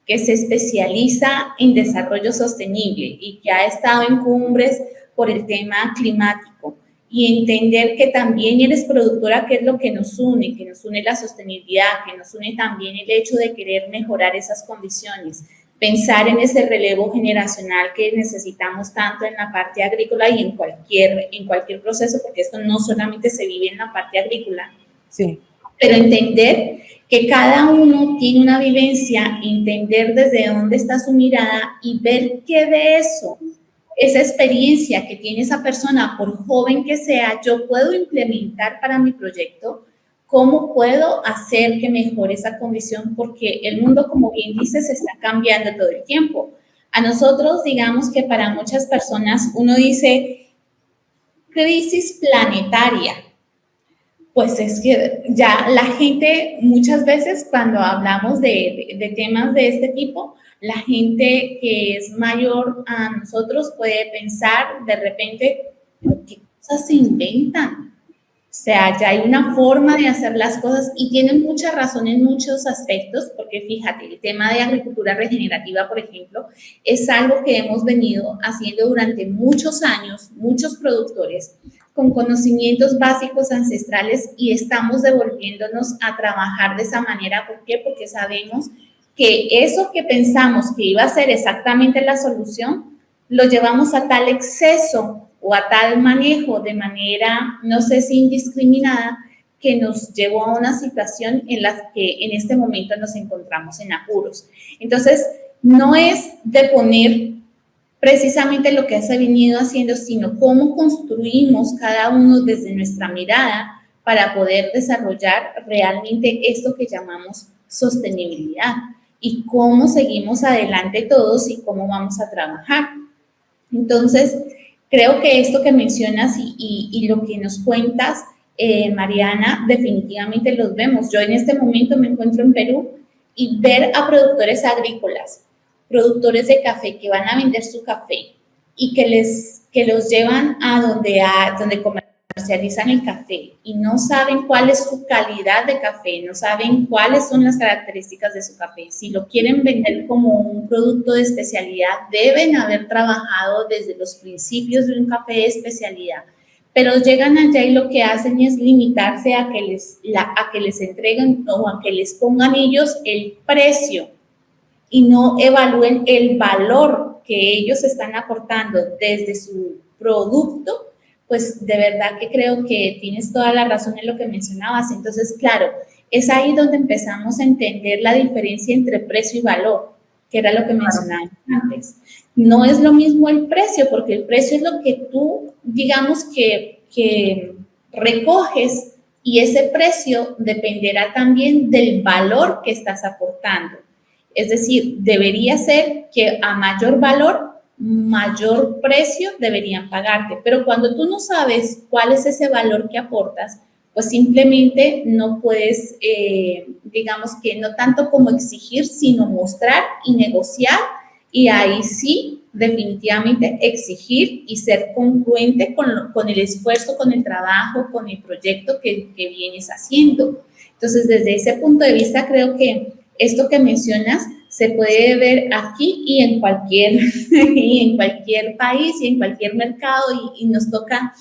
que se especializa en desarrollo sostenible y que ha estado en cumbres por el tema climático, y entender que también eres productora, que es lo que nos une la sostenibilidad, que nos une también el hecho de querer mejorar esas condiciones, pensar en ese relevo generacional que necesitamos tanto en la parte agrícola y en cualquier proceso, porque esto no solamente se vive en la parte agrícola, sí, pero entender que cada uno tiene una vivencia, entender desde dónde está su mirada y ver qué de eso, esa experiencia que tiene esa persona, por joven que sea, yo puedo implementar para mi proyecto. ¿Cómo puedo hacer que mejore esa condición? Porque el mundo, como bien dices, se está cambiando todo el tiempo. A nosotros, digamos que para muchas personas, uno dice crisis planetaria. Pues es que ya la gente, muchas veces cuando hablamos de temas de este tipo, la gente que es mayor a nosotros puede pensar de repente, ¿qué cosas se inventan? O sea, ya hay una forma de hacer las cosas y tienen mucha razón en muchos aspectos, porque fíjate, el tema de agricultura regenerativa, por ejemplo, es algo que hemos venido haciendo durante muchos años, muchos productores, con conocimientos básicos ancestrales, y estamos devolviéndonos a trabajar de esa manera. ¿Por qué? Porque sabemos que eso que pensamos que iba a ser exactamente la solución, lo llevamos a tal exceso o a tal manejo de manera, no sé si indiscriminada, que nos llevó a una situación en la que en este momento nos encontramos en apuros. Entonces, no es de poner precisamente lo que se ha venido haciendo, sino cómo construimos cada uno desde nuestra mirada para poder desarrollar realmente esto que llamamos sostenibilidad y cómo seguimos adelante todos y cómo vamos a trabajar. Entonces, creo que esto que mencionas y lo que nos cuentas, Mariana, definitivamente los vemos. Yo en este momento me encuentro en Perú y ver a productores agrícolas, productores de café que van a vender su café y que los llevan a donde comercializan el café y no saben cuál es su calidad de café, no saben cuáles son las características de su café. Si lo quieren vender como un producto de especialidad, deben haber trabajado desde los principios de un café de especialidad. Pero llegan allá y lo que hacen es limitarse a que les entreguen o a que les pongan ellos el precio y no evalúen el valor que ellos están aportando desde su producto. Pues de verdad que creo que tienes toda la razón en lo que mencionabas. Entonces, claro, es ahí donde empezamos a entender la diferencia entre precio y valor, que era lo que mencionaba antes. No es lo mismo el precio, porque el precio es lo que tú, digamos, que recoges, y ese precio dependerá también del valor que estás aportando. Es decir, debería ser que a mayor valor, mayor precio deberían pagarte. Pero cuando tú no sabes cuál es ese valor que aportas, pues simplemente no puedes, digamos que no tanto como exigir, sino mostrar y negociar. Y ahí sí, definitivamente exigir y ser congruente con el esfuerzo, con el trabajo, con el proyecto que vienes haciendo. Entonces, desde ese punto de vista, creo que esto que mencionas se puede ver aquí y en cualquier país y en cualquier mercado y nos toca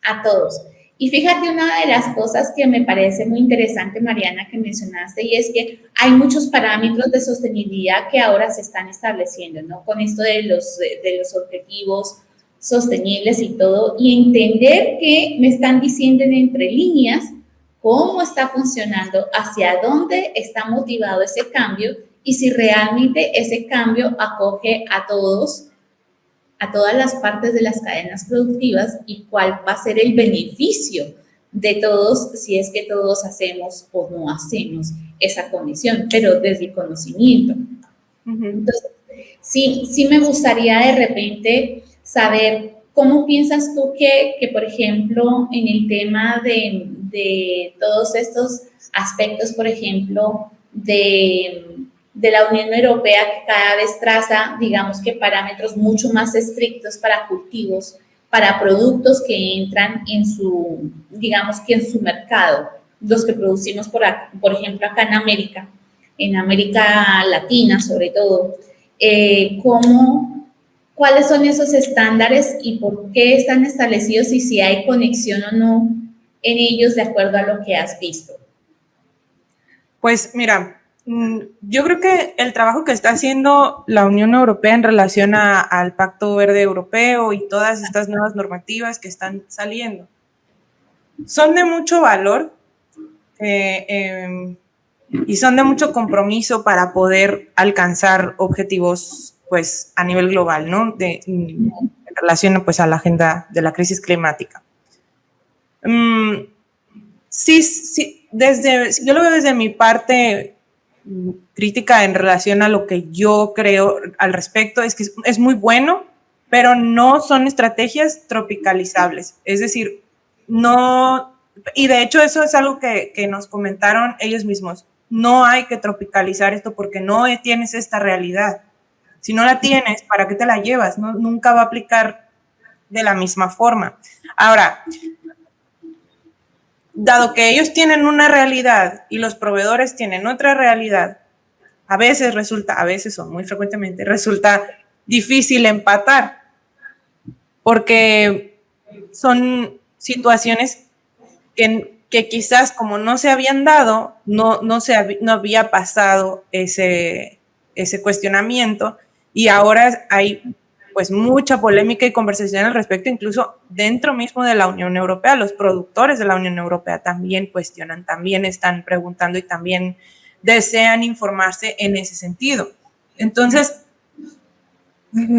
a todos. Y fíjate, una de las cosas que me parece muy interesante, Mariana, que mencionaste, y es que hay muchos parámetros de sostenibilidad que ahora se están estableciendo, ¿no? Con esto de los objetivos sostenibles y todo, y entender que me están diciendo en entre líneas cómo está funcionando, hacia dónde está motivado ese cambio y si realmente ese cambio acoge a todos, a todas las partes de las cadenas productivas y cuál va a ser el beneficio de todos si es que todos hacemos o no hacemos esa condición, pero desde el conocimiento. Entonces, sí me gustaría de repente saber cómo piensas tú que por ejemplo, en el tema de todos estos aspectos, por ejemplo, de la Unión Europea, que cada vez traza, digamos que parámetros mucho más estrictos para cultivos, para productos que entran en su, digamos que en su mercado, los que producimos por ejemplo acá en América Latina sobre todo, cuáles son esos estándares y por qué están establecidos y si hay conexión o no en ellos de acuerdo a lo que has visto. Pues mira, yo creo que el trabajo que está haciendo la Unión Europea en relación al Pacto Verde Europeo y todas estas nuevas normativas que están saliendo son de mucho valor y son de mucho compromiso para poder alcanzar objetivos pues a nivel global, ¿no? En relación pues a la agenda de la crisis climática. Sí, yo lo veo desde mi parte crítica en relación a lo que yo creo al respecto, es que es muy bueno, pero no son estrategias tropicalizables. Es decir, no, y de hecho eso es algo que nos comentaron ellos mismos. No hay que tropicalizar esto porque no tienes esta realidad. Si no la tienes, ¿para qué te la llevas? No, nunca va a aplicar de la misma forma. Ahora, dado que ellos tienen una realidad y los proveedores tienen otra realidad, a veces o muy frecuentemente resulta difícil empatar, porque son situaciones que quizás como no se habían dado, no había pasado ese cuestionamiento, y ahora hay pues mucha polémica y conversación al respecto, incluso dentro mismo de la Unión Europea. Los productores de la Unión Europea también cuestionan, también están preguntando y también desean informarse en ese sentido. Entonces,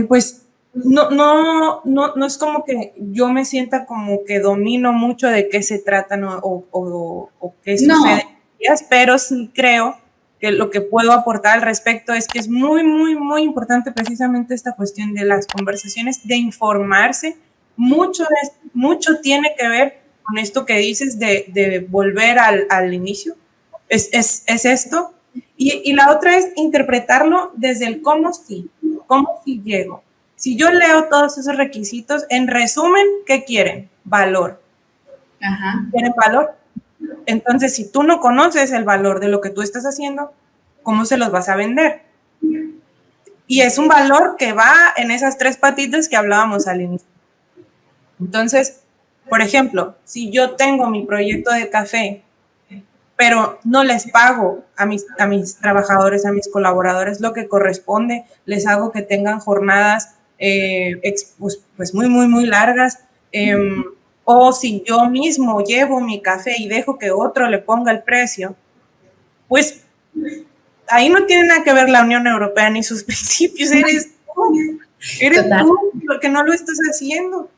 pues no es como que yo me sienta como que domino mucho de qué se trata, ¿no? o qué sucede, pero sí creo que lo que puedo aportar al respecto es que es muy, muy, muy importante precisamente esta cuestión de las conversaciones, de informarse. Mucho tiene que ver con esto que dices de volver al inicio. Es esto. Y la otra es interpretarlo desde el cómo sí llego. Si yo leo todos esos requisitos, en resumen, ¿qué quieren? Valor. Ajá. ¿Quieren valor? Entonces, si tú no conoces el valor de lo que tú estás haciendo, ¿cómo se los vas a vender? Y es un valor que va en esas 3 patitas que hablábamos al inicio. Entonces, por ejemplo, si yo tengo mi proyecto de café, pero no les pago a mis trabajadores, a mis colaboradores lo que corresponde, les hago que tengan jornadas pues muy, muy, muy largas, o si yo mismo llevo mi café y dejo que otro le ponga el precio, pues ahí no tiene nada que ver la Unión Europea ni sus principios, eres tú lo que no lo estás haciendo.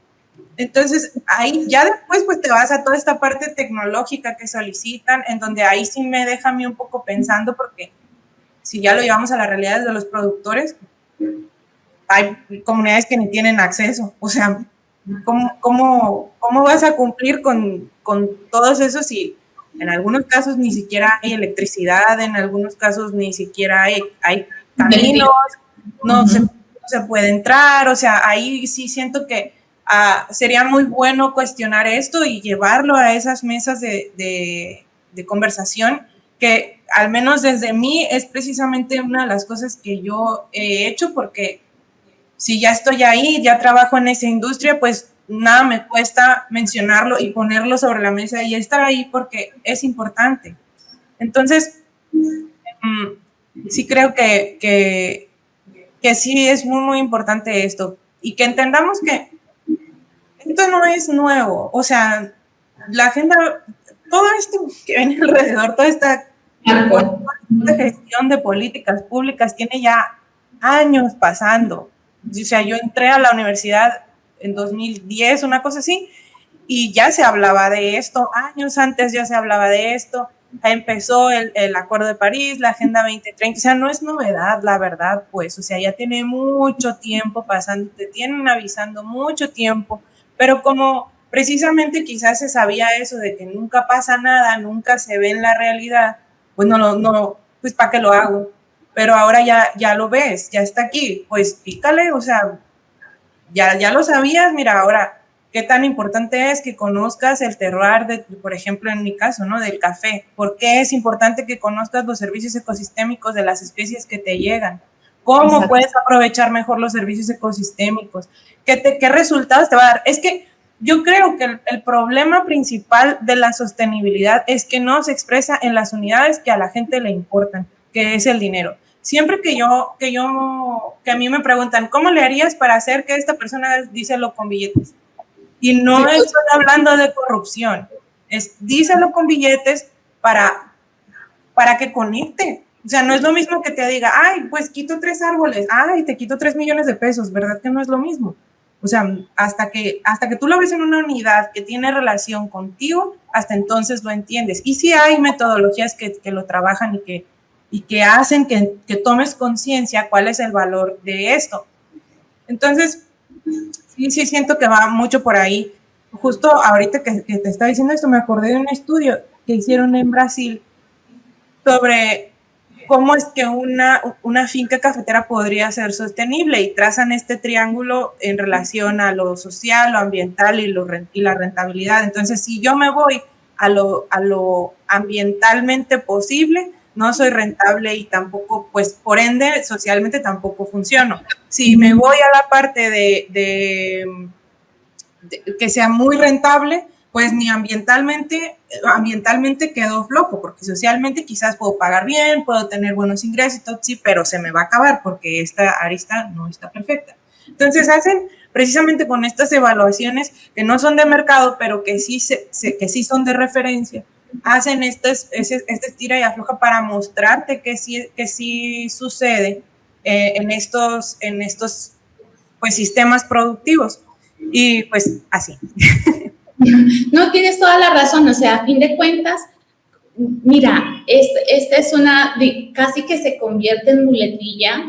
Entonces, ahí ya después pues te vas a toda esta parte tecnológica que solicitan, en donde ahí sí me deja a mí un poco pensando, porque si ya lo llevamos a las realidades de los productores, hay comunidades que ni tienen acceso. O sea, ¿cómo vas a cumplir con todos esos si en algunos casos ni siquiera hay electricidad, en algunos casos ni siquiera hay caminos, no se puede entrar? O sea, ahí sí siento que sería muy bueno cuestionar esto y llevarlo a esas mesas de conversación, que al menos desde mí es precisamente una de las cosas que yo he hecho, porque si ya estoy ahí, ya trabajo en esa industria, pues nada me cuesta mencionarlo y ponerlo sobre la mesa y estar ahí porque es importante. Entonces, sí creo que sí es muy, muy importante esto, y que entendamos que esto no es nuevo. O sea, la agenda, todo esto que viene alrededor, toda esta gestión de políticas públicas tiene ya años pasando. O sea, yo entré a la universidad en 2010, una cosa así, y ya se hablaba de esto, años antes ya se hablaba de esto. Empezó el Acuerdo de París, la Agenda 2030, o sea, no es novedad, la verdad, pues, o sea, ya tiene mucho tiempo pasando, te tienen avisando mucho tiempo, pero como precisamente quizás se sabía eso de que nunca pasa nada, nunca se ve en la realidad, pues no, pues ¿para qué lo hago? Pero ahora ya lo ves, ya está aquí, pues pícale, o sea, ya lo sabías, mira, ahora, qué tan importante es que conozcas el terroir de, por ejemplo, en mi caso, ¿no? Del café. ¿Por qué es importante que conozcas los servicios ecosistémicos de las especies que te llegan? ¿Cómo puedes aprovechar mejor los servicios ecosistémicos? ¿Qué resultados te va a dar? Es que yo creo que el problema principal de la sostenibilidad es que no se expresa en las unidades que a la gente le importan, que es el dinero. Siempre que a mí me preguntan, ¿cómo le harías para hacer que esta persona díselo con billetes? Y no estoy hablando de corrupción, es díselo con billetes para que conecte. O sea, no es lo mismo que te diga, ay, pues quito 3 árboles, ay, te quito 3 millones de pesos, ¿verdad que no es lo mismo? O sea, hasta que tú lo ves en una unidad que tiene relación contigo, hasta entonces lo entiendes. Y sí hay metodologías que lo trabajan y que hacen que tomes conciencia cuál es el valor de esto. Entonces, sí siento que va mucho por ahí. Justo ahorita que te estaba diciendo esto, me acordé de un estudio que hicieron en Brasil sobre cómo es que una finca cafetera podría ser sostenible, y trazan este triángulo en relación a lo social, lo ambiental y la rentabilidad. Entonces, si yo me voy a lo ambientalmente posible, no soy rentable y tampoco, pues por ende, socialmente tampoco funciono. Si me voy a la parte de que sea muy rentable, pues ni ambientalmente quedó flojo, porque socialmente quizás puedo pagar bien, puedo tener buenos ingresos, todo, sí, pero se me va a acabar porque esta arista no está perfecta. Entonces hacen precisamente con estas evaluaciones que no son de mercado, pero que sí, que sí son de referencia, hacen este tira y afloja para mostrarte que sí sucede en estos pues sistemas productivos. Y pues así. No, tienes toda la razón, o sea, a fin de cuentas, mira, esta es casi que se convierte en muletilla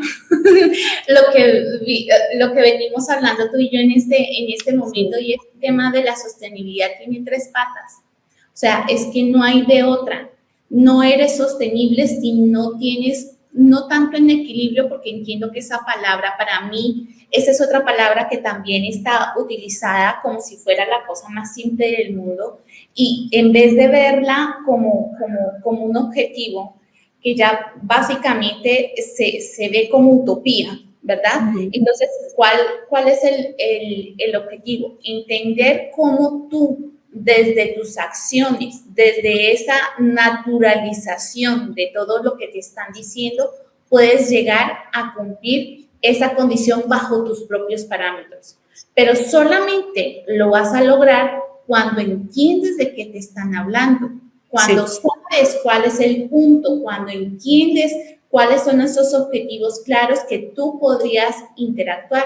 lo que venimos hablando tú y yo en este momento, y el tema de la sostenibilidad tiene tres patas. O sea, es que no hay de otra. No eres sostenible si no tienes, no tanto en equilibrio, porque entiendo que esa palabra para mí, esa es otra palabra que también está utilizada como si fuera la cosa más simple del mundo, y en vez de verla como un objetivo, que ya básicamente se ve como utopía, ¿verdad? Entonces, ¿cuál es el objetivo? Entender cómo tú, desde tus acciones, desde esa naturalización de todo lo que te están diciendo, puedes llegar a cumplir esa condición bajo tus propios parámetros. Pero solamente lo vas a lograr cuando entiendes de qué te están hablando, cuando sabes cuál es el punto, cuando entiendes cuáles son esos objetivos claros que tú podrías interactuar.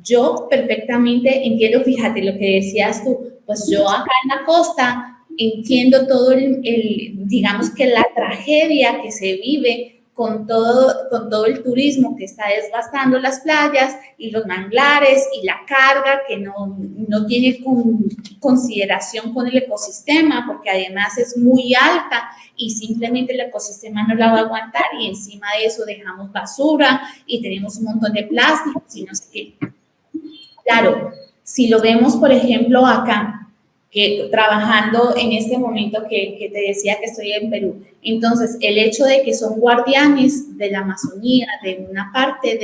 Yo perfectamente entiendo, fíjate lo que decías tú, pues yo acá en la costa entiendo todo digamos que la tragedia que se vive con todo el turismo que está devastando las playas y los manglares y la carga que no tiene consideración con el ecosistema, porque además es muy alta y simplemente el ecosistema no la va a aguantar, y encima de eso dejamos basura y tenemos un montón de plásticos y no sé qué. Claro, si lo vemos, por ejemplo, acá, que trabajando en este momento que te decía que estoy en Perú, entonces el hecho de que son guardianes de la Amazonía, de una parte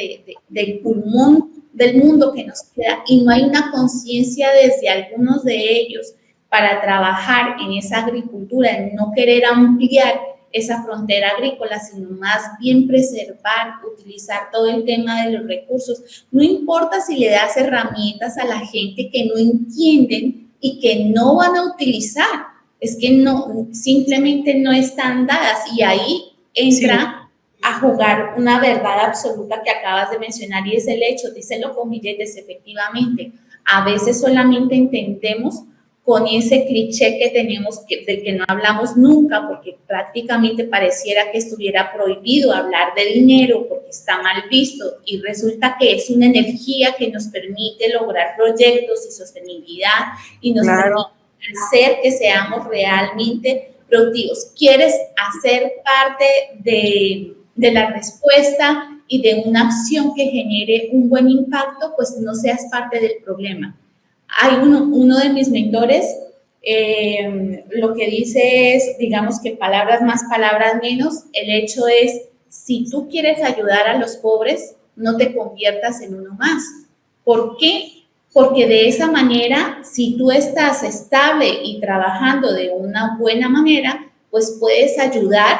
del pulmón del mundo que nos queda, y no hay una conciencia desde algunos de ellos para trabajar en esa agricultura, en no querer ampliar esa frontera agrícola, sino más bien preservar, utilizar todo el tema de los recursos. No importa si le das herramientas a la gente que no entienden y que no van a utilizar, es que no, simplemente no están dadas, y ahí entra a jugar una verdad absoluta que acabas de mencionar, y es el hecho, díselo con billetes, efectivamente, a veces solamente entendemos con ese cliché que tenemos, del que no hablamos nunca, porque prácticamente pareciera que estuviera prohibido hablar de dinero porque está mal visto, y resulta que es una energía que nos permite lograr proyectos y sostenibilidad, y nos permite hacer que seamos realmente productivos. ¿Quieres hacer parte de la respuesta y de una acción que genere un buen impacto? Pues no seas parte del problema. Hay uno de mis mentores, lo que dice es, digamos que palabras más, palabras menos. El hecho es, si tú quieres ayudar a los pobres, no te conviertas en uno más. ¿Por qué? Porque de esa manera, si tú estás estable y trabajando de una buena manera, pues puedes ayudar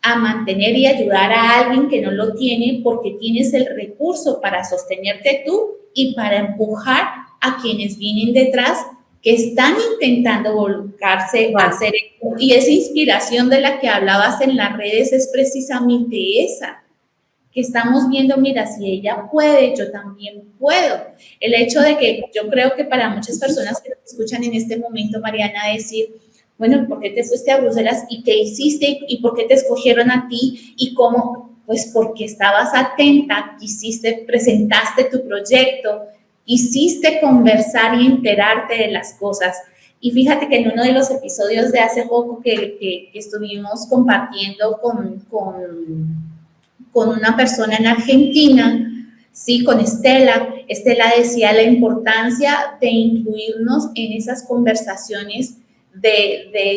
a mantener y ayudar a alguien que no lo tiene, porque tienes el recurso para sostenerte tú y para empujar a quienes vienen detrás, que están intentando volcarse a hacer esto. Y esa inspiración de la que hablabas en las redes es precisamente esa, que estamos viendo, mira, si ella puede, yo también puedo. El hecho de que yo creo que para muchas personas que nos escuchan en este momento, Mariana, decir, bueno, ¿por qué te fuiste a Bruselas y qué hiciste y por qué te escogieron a ti y cómo? Pues porque estabas atenta, presentaste tu proyecto, quisiste conversar y enterarte de las cosas. Y fíjate que en uno de los episodios de hace poco que estuvimos compartiendo con una persona en Argentina, sí, con Estela decía la importancia de incluirnos en esas conversaciones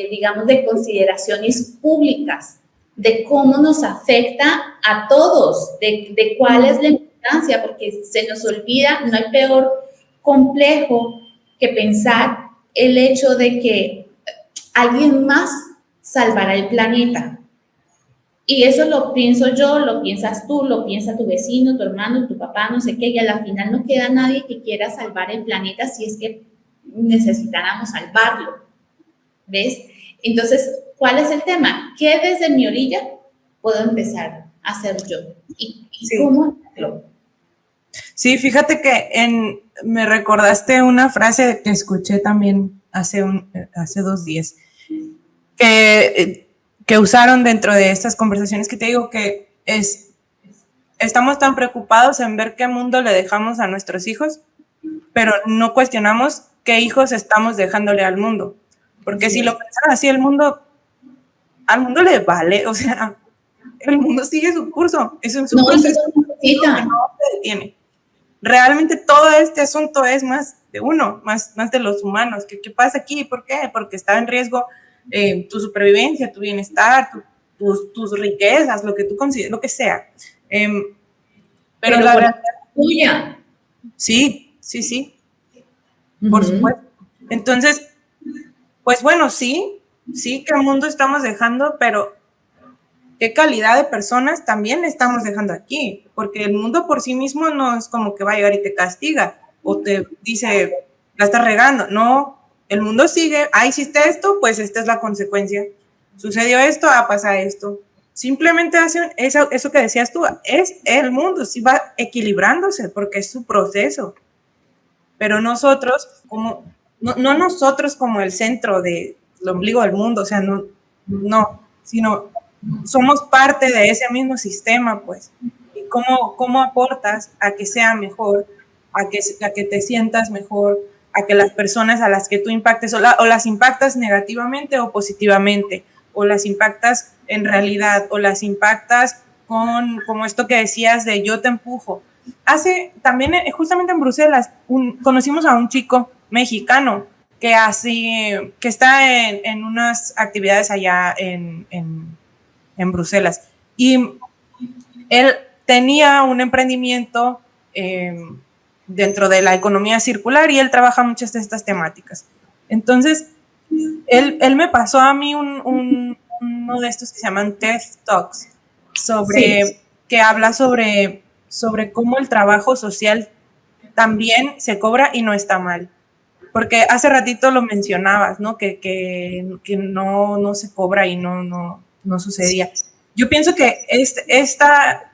digamos, de consideraciones públicas, de cómo nos afecta a todos, de cuál es la importancia, porque se nos olvida, no hay peor complejo que pensar el hecho de que alguien más salvará el planeta. Y eso lo pienso yo, lo piensas tú, lo piensa tu vecino, tu hermano, tu papá, no sé qué, y a la final no queda nadie que quiera salvar el planeta si es que necesitáramos salvarlo. ¿Ves? Entonces, ¿cuál es el tema? ¿Qué desde mi orilla puedo empezar a hacer yo? ¿Y cómo hacerlo? Sí, fíjate que me recordaste una frase que escuché también hace 2 días, que usaron dentro de estas conversaciones que te digo que estamos tan preocupados en ver qué mundo le dejamos a nuestros hijos, pero no cuestionamos qué hijos estamos dejándole al mundo. Porque si lo pensaran así, al mundo le vale, o sea, el mundo sigue su curso, es en su proceso que no se detiene. Realmente todo este asunto es más de uno, más de los humanos. ¿Qué pasa aquí? ¿Por qué? Porque está en riesgo tu supervivencia, tu bienestar, tus riquezas, lo que tú consideres, lo que sea. Pero la realidad tuya. Sí. Por supuesto. Entonces, pues bueno, sí, que el mundo estamos dejando, pero ¿qué calidad de personas también estamos dejando aquí? Porque el mundo por sí mismo no es como que va a llegar y te castiga o te dice, la estás regando. No, el mundo sigue, hiciste esto, pues esta es la consecuencia. Sucedió esto, pasa esto. Simplemente hace eso que decías tú, es el mundo, sí va equilibrándose porque es su proceso. Pero nosotros, no nosotros como el centro del ombligo del mundo, o sea, no, sino somos parte de ese mismo sistema, pues. ¿Y cómo aportas a que sea mejor, a que te sientas mejor, a que las personas a las que tú impactes, o las impactas negativamente o positivamente, o las impactas en realidad, o las impactas como esto que decías de yo te empujo? También justamente en Bruselas, conocimos a un chico mexicano que está en unas actividades allá en Bruselas. Y él tenía un emprendimiento dentro de la economía circular y él trabaja muchas de estas temáticas. Entonces, él me pasó a mí uno de estos que se llaman TED Talks, que habla sobre cómo el trabajo social también se cobra y no está mal. Porque hace ratito lo mencionabas, ¿no? Que no se cobra y no sucedía. Yo pienso que esta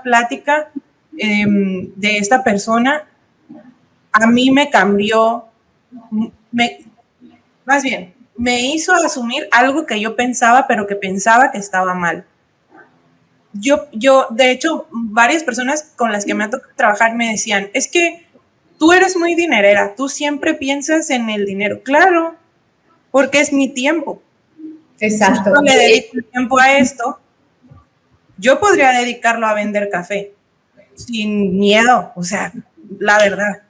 plática de esta persona a mí me cambió, más bien, me hizo asumir algo que yo pensaba, pero que pensaba que estaba mal. Yo, de hecho, varias personas con las que me ha tocado trabajar me decían, es que tú eres muy dinerera, tú siempre piensas en el dinero. Claro, porque es mi tiempo. Exacto. Si yo le dedico el tiempo a esto, yo podría dedicarlo a vender café, sin miedo, o sea, la verdad.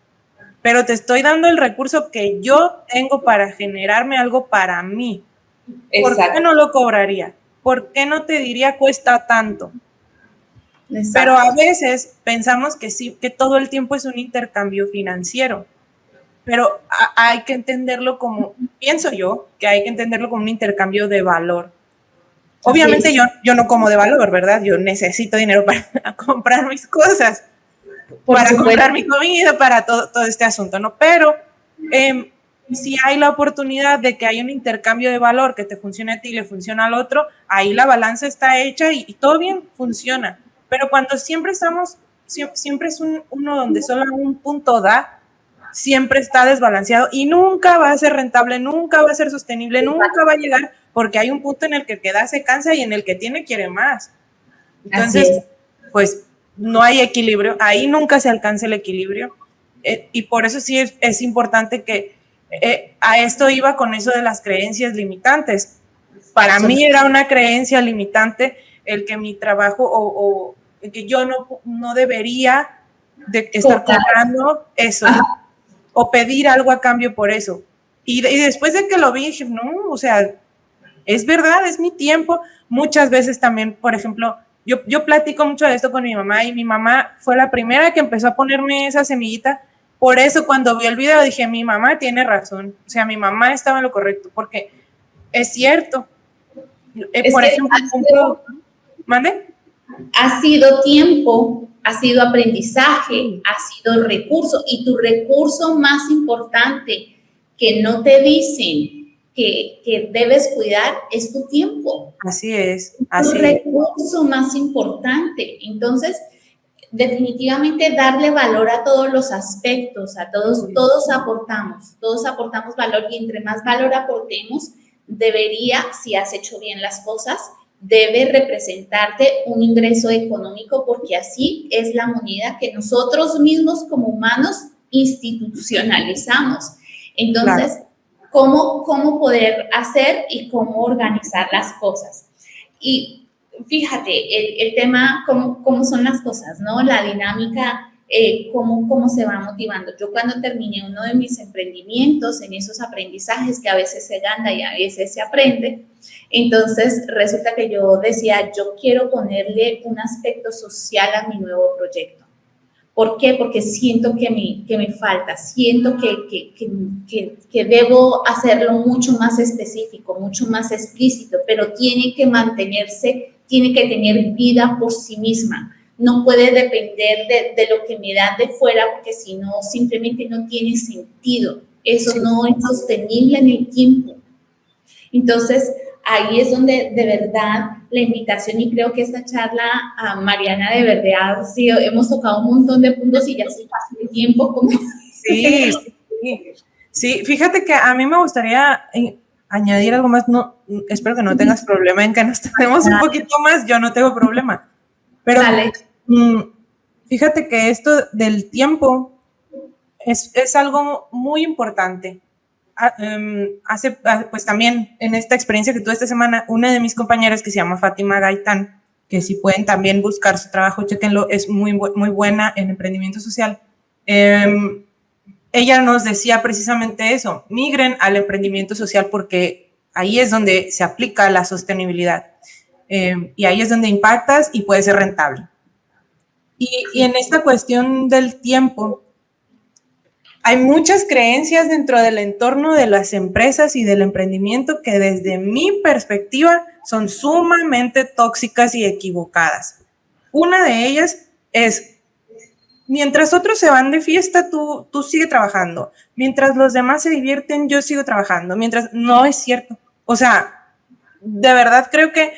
Pero te estoy dando el recurso que yo tengo para generarme algo para mí. ¿Por qué no lo cobraría? ¿Por qué no te diría cuesta tanto? Exacto. Pero a veces pensamos que sí, que todo el tiempo es un intercambio financiero. Pero hay que entenderlo como, pienso yo, que hay que entenderlo como un intercambio de valor. Obviamente yo no como de valor, ¿verdad? Yo necesito dinero para comprar mis cosas, comprar mi comida, para todo este asunto, ¿no? Pero si hay la oportunidad de que haya un intercambio de valor que te funcione a ti y le funciona al otro, ahí la balanza está hecha y todo bien, funciona. Pero cuando siempre es uno donde solo un punto da, siempre está desbalanceado y nunca va a ser rentable, nunca va a ser sostenible, nunca va a llegar, porque hay un punto en el que da se cansa y en el que quiere más. Entonces, pues no hay equilibrio, ahí nunca se alcanza el equilibrio. Y por eso sí es importante que a esto iba con eso de las creencias limitantes. Para mí era una creencia limitante el que mi trabajo o que yo no debería de estar cobrando eso. Ajá. O pedir algo a cambio por eso. Y después de que lo vi, dije, no, o sea, es verdad, es mi tiempo. Muchas veces también, por ejemplo, yo platico mucho de esto con mi mamá y mi mamá fue la primera que empezó a ponerme esa semillita. Por eso cuando vi el video dije, mi mamá tiene razón. O sea, mi mamá estaba en lo correcto, porque es cierto. Por ejemplo, ¿mande? Ha sido tiempo, ha sido aprendizaje, ha sido recurso, y tu recurso más importante que no te dicen que debes cuidar es tu tiempo. Así es. Tu recurso más importante. Entonces, definitivamente darle valor a todos los aspectos, a todos aportamos valor y entre más valor aportemos, debería, si has hecho bien las cosas, debe representarte un ingreso económico porque así es la moneda que nosotros mismos como humanos institucionalizamos. Entonces, ¿cómo poder hacer y cómo organizar las cosas? Y fíjate, el tema, cómo son las cosas, ¿no? La dinámica, cómo se va motivando. Yo cuando terminé uno de mis emprendimientos, en esos aprendizajes que a veces se gana y a veces se aprende, entonces resulta que yo decía, yo quiero ponerle un aspecto social a mi nuevo proyecto. ¿Por qué? Porque siento que me falta, siento que debo hacerlo mucho más específico, mucho más explícito, pero tiene que mantenerse, tiene que tener vida por sí misma. No puede depender de lo que me dan de fuera, porque si no, simplemente no tiene sentido. Eso no es sostenible en el tiempo. Entonces, ahí es donde de verdad la invitación, y creo que esta charla a Mariana de verdad ha sido, hemos tocado un montón de puntos y ya se pasa el tiempo como... Sí, fíjate que a mí me gustaría añadir algo más, no, espero que no tengas problema en que nos tardemos un poquito más, yo no tengo problema, pero fíjate que esto del tiempo es algo muy importante. Pues también en esta experiencia que tuve esta semana, una de mis compañeras que se llama Fátima Gaitán, que si pueden también buscar su trabajo, chequenlo, es muy buena en emprendimiento social. Ella nos decía precisamente eso, migren al emprendimiento social porque ahí es donde se aplica la sostenibilidad y ahí es donde impactas y puede ser rentable. Y en esta cuestión del tiempo, hay muchas creencias dentro del entorno de las empresas y del emprendimiento que desde mi perspectiva son sumamente tóxicas y equivocadas. Una de ellas es, mientras otros se van de fiesta, tú sigue trabajando. Mientras los demás se divierten, yo sigo trabajando. Mientras, no es cierto. O sea, de verdad creo que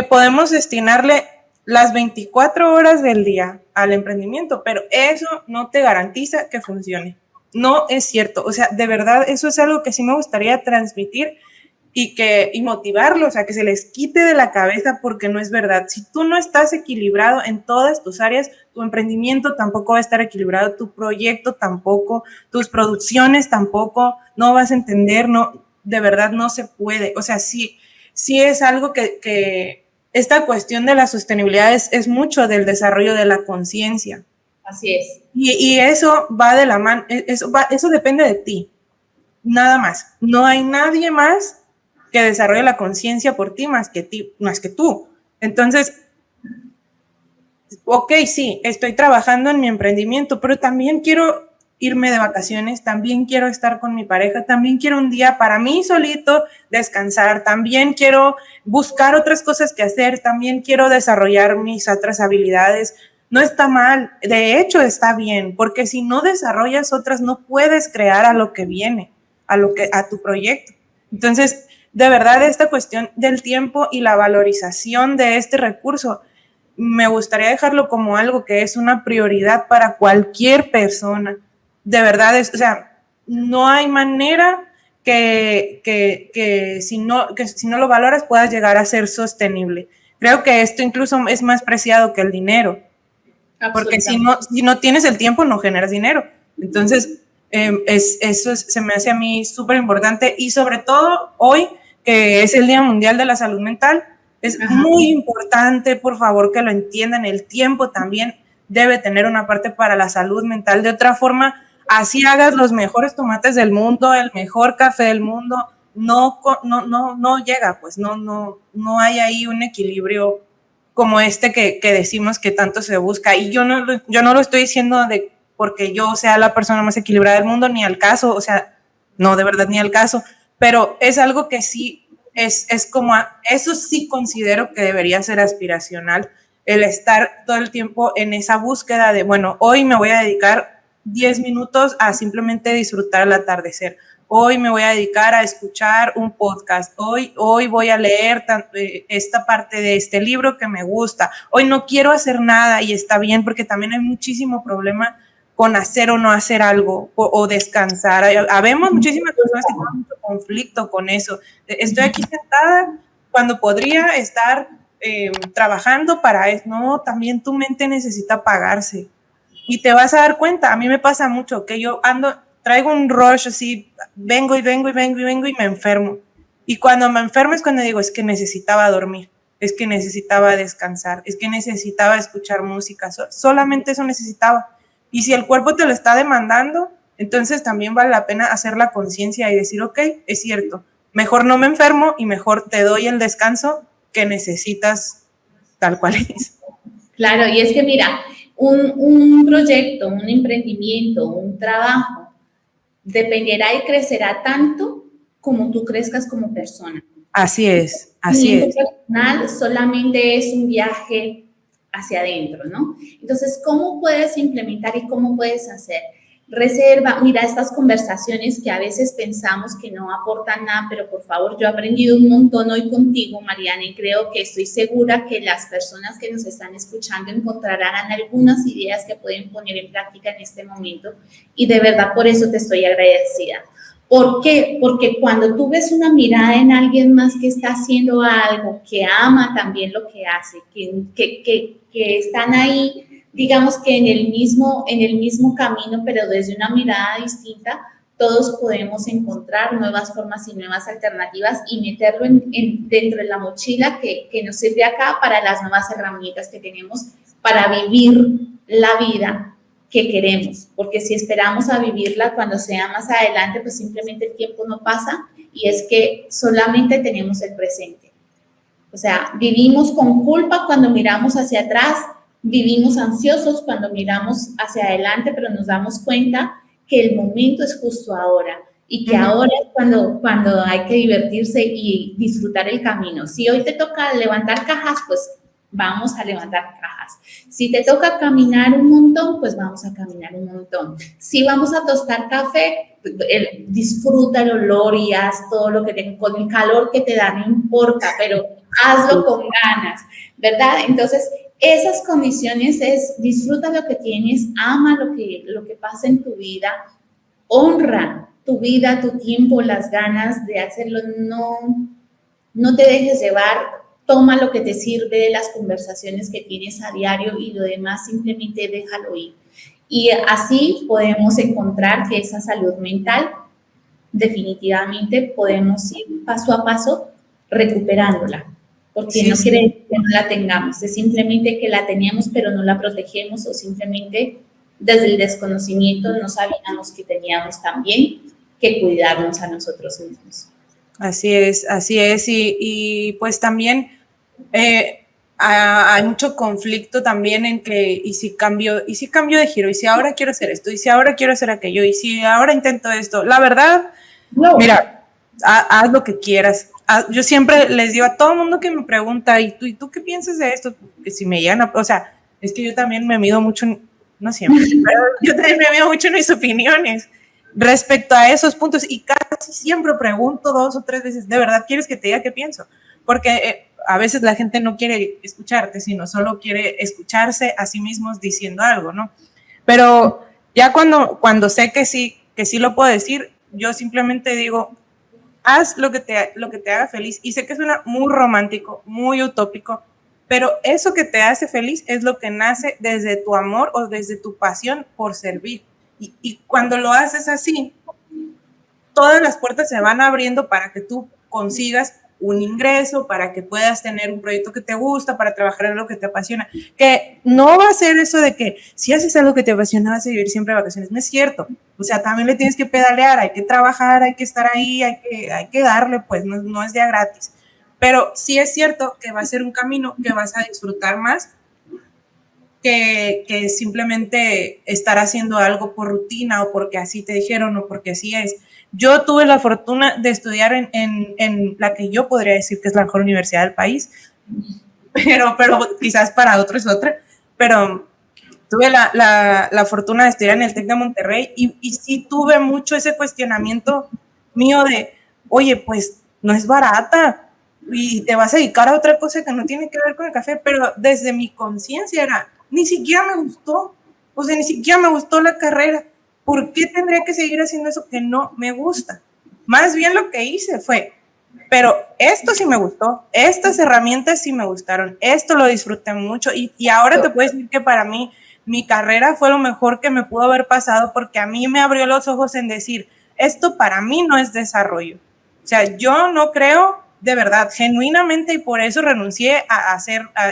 podemos destinarle las 24 horas del día al emprendimiento, pero eso no te garantiza que funcione. No es cierto. O sea, de verdad, eso es algo que sí me gustaría transmitir y motivarlos a que se les quite de la cabeza porque no es verdad. Si tú no estás equilibrado en todas tus áreas, tu emprendimiento tampoco va a estar equilibrado, tu proyecto tampoco, tus producciones tampoco, no vas a entender, no, de verdad no se puede. O sea, sí es algo que esta cuestión de la sostenibilidad es mucho del desarrollo de la conciencia. Así es. Y eso va de la mano, eso depende de ti, nada más. No hay nadie más que desarrolle la conciencia por ti más que tú. Entonces, ok, sí, estoy trabajando en mi emprendimiento, pero también quiero irme de vacaciones, también quiero estar con mi pareja, también quiero un día para mí solito descansar, también quiero buscar otras cosas que hacer, también quiero desarrollar mis otras habilidades. No está mal, de hecho está bien, porque si no desarrollas otras no puedes crear a lo que viene, a tu proyecto. Entonces, de verdad, esta cuestión del tiempo y la valorización de este recurso, me gustaría dejarlo como algo que es una prioridad para cualquier persona. De verdad, o sea, no hay manera que si no lo valoras puedas llegar a ser sostenible. Creo que esto incluso es más preciado que el dinero, porque si no tienes el tiempo no generas dinero. Entonces, eso se me hace a mí súper importante y sobre todo hoy, que es el Día Mundial de la Salud Mental, es muy importante, por favor, que lo entiendan. El tiempo también debe tener una parte para la salud mental. De otra forma, así hagas los mejores tomates del mundo, el mejor café del mundo, no llega, pues no hay ahí un equilibrio como este que decimos que tanto se busca. Y yo no lo estoy diciendo porque yo sea la persona más equilibrada del mundo, ni al caso, o sea, no, de verdad, ni al caso, pero es algo que sí es como, eso sí considero que debería ser aspiracional, el estar todo el tiempo en esa búsqueda de, bueno, hoy me voy a dedicar 10 minutos a simplemente disfrutar el atardecer. hoy me voy a dedicar a escuchar un podcast, hoy voy a leer esta parte de este libro que me gusta, hoy no quiero hacer nada y está bien, porque también hay muchísimo problema con hacer o no hacer algo o descansar. Habemos muchísimas personas que tienen mucho conflicto con eso. Estoy aquí sentada cuando podría estar trabajando para eso. No, también tu mente necesita apagarse. Y te vas a dar cuenta, a mí me pasa mucho que yo traigo un rush así, vengo y me enfermo. Y cuando me enfermo es cuando digo, es que necesitaba dormir, es que necesitaba descansar, es que necesitaba escuchar música, solamente eso necesitaba. Y si el cuerpo te lo está demandando, entonces también vale la pena hacer la conciencia y decir, ok, es cierto, mejor no me enfermo y mejor te doy el descanso que necesitas tal cual es. Claro, y es que mira, un proyecto, un emprendimiento, un trabajo, dependerá y crecerá tanto como tú crezcas como persona. Así es, así es. Personal solamente es un viaje hacia adentro, ¿no? Entonces, ¿cómo puedes implementar y cómo puedes hacer? Reserva, mira, estas conversaciones que a veces pensamos que no aportan nada, pero por favor, yo he aprendido un montón hoy contigo, Mariana, y creo que estoy segura que las personas que nos están escuchando encontrarán algunas ideas que pueden poner en práctica en este momento, y de verdad por eso te estoy agradecida. ¿Por qué? Porque cuando tú ves una mirada en alguien más que está haciendo algo, que ama también lo que hace, que están ahí, digamos que en el mismo camino, pero desde una mirada distinta, todos podemos encontrar nuevas formas y nuevas alternativas y meterlo dentro de la mochila que nos sirve acá para las nuevas herramientas que tenemos para vivir la vida que queremos, porque si esperamos a vivirla cuando sea más adelante, pues simplemente el tiempo no pasa y es que solamente tenemos el presente. O sea, vivimos con culpa cuando miramos hacia atrás, vivimos ansiosos cuando miramos hacia adelante, pero nos damos cuenta que el momento es justo ahora y que ahora es cuando hay que divertirse y disfrutar el camino. Si hoy te toca levantar cajas, pues vamos a levantar cajas. Si te toca caminar un montón, pues vamos a caminar un montón. Si vamos a tostar café, disfruta el olor y haz todo lo que con el calor que te da, no importa, pero hazlo con ganas, ¿verdad? Entonces, esas condiciones es disfruta lo que tienes, ama lo que pasa en tu vida, honra tu vida, tu tiempo, las ganas de hacerlo, no te dejes llevar, toma lo que te sirve de las conversaciones que tienes a diario y lo demás simplemente déjalo ir. Y así podemos encontrar que esa salud mental definitivamente podemos ir paso a paso recuperándola. Porque no quiere decir que no la tengamos, es simplemente que la teníamos pero no la protegemos o simplemente desde el desconocimiento no sabíamos que teníamos también que cuidarnos a nosotros mismos. Así es, y pues también hay mucho conflicto también en que y si cambio de giro, y si ahora quiero hacer esto, y si ahora quiero hacer aquello, y si ahora intento esto, la verdad, no. Mira, haz lo que quieras. Yo siempre les digo a todo el mundo que me pregunta, ¿y tú qué piensas de esto? Que si me llegan o sea, es que yo también me mido mucho, no siempre, pero yo también me mido mucho en mis opiniones respecto a esos puntos y casi siempre pregunto 2 o 3 veces, ¿de verdad quieres que te diga qué pienso? Porque a veces la gente no quiere escucharte, sino solo quiere escucharse a sí mismos diciendo algo, ¿no? Pero ya cuando sé que sí lo puedo decir, yo simplemente digo, haz lo que te haga feliz. Y sé que suena muy romántico, muy utópico, pero eso que te hace feliz es lo que nace desde tu amor o desde tu pasión por servir. Y cuando lo haces así, todas las puertas se van abriendo para que tú consigas un ingreso, para que puedas tener un proyecto que te gusta, para trabajar en lo que te apasiona, que no va a ser eso de que si haces algo que te apasiona vas a vivir siempre de vacaciones, no es cierto, o sea, también le tienes que pedalear, hay que trabajar, hay que estar ahí, hay que darle, pues no es día gratis, pero sí es cierto que va a ser un camino que vas a disfrutar más que simplemente estar haciendo algo por rutina o porque así te dijeron o porque así es. Yo tuve la fortuna de estudiar en la que yo podría decir que es la mejor universidad del país, pero quizás para otros es otra, pero tuve la fortuna de estudiar en el TEC de Monterrey y sí tuve mucho ese cuestionamiento mío de, oye, pues no es barata y te vas a dedicar a otra cosa que no tiene que ver con el café, pero desde mi conciencia era, ni siquiera me gustó, o sea, ni siquiera me gustó la carrera. ¿Por qué tendría que seguir haciendo eso que no me gusta? Más bien lo que hice fue, pero esto sí me gustó, estas herramientas sí me gustaron, esto lo disfruté mucho y ahora te puedo decir que para mí mi carrera fue lo mejor que me pudo haber pasado porque a mí me abrió los ojos en decir, esto para mí no es desarrollo. O sea, yo no creo de verdad, genuinamente, y por eso renuncié a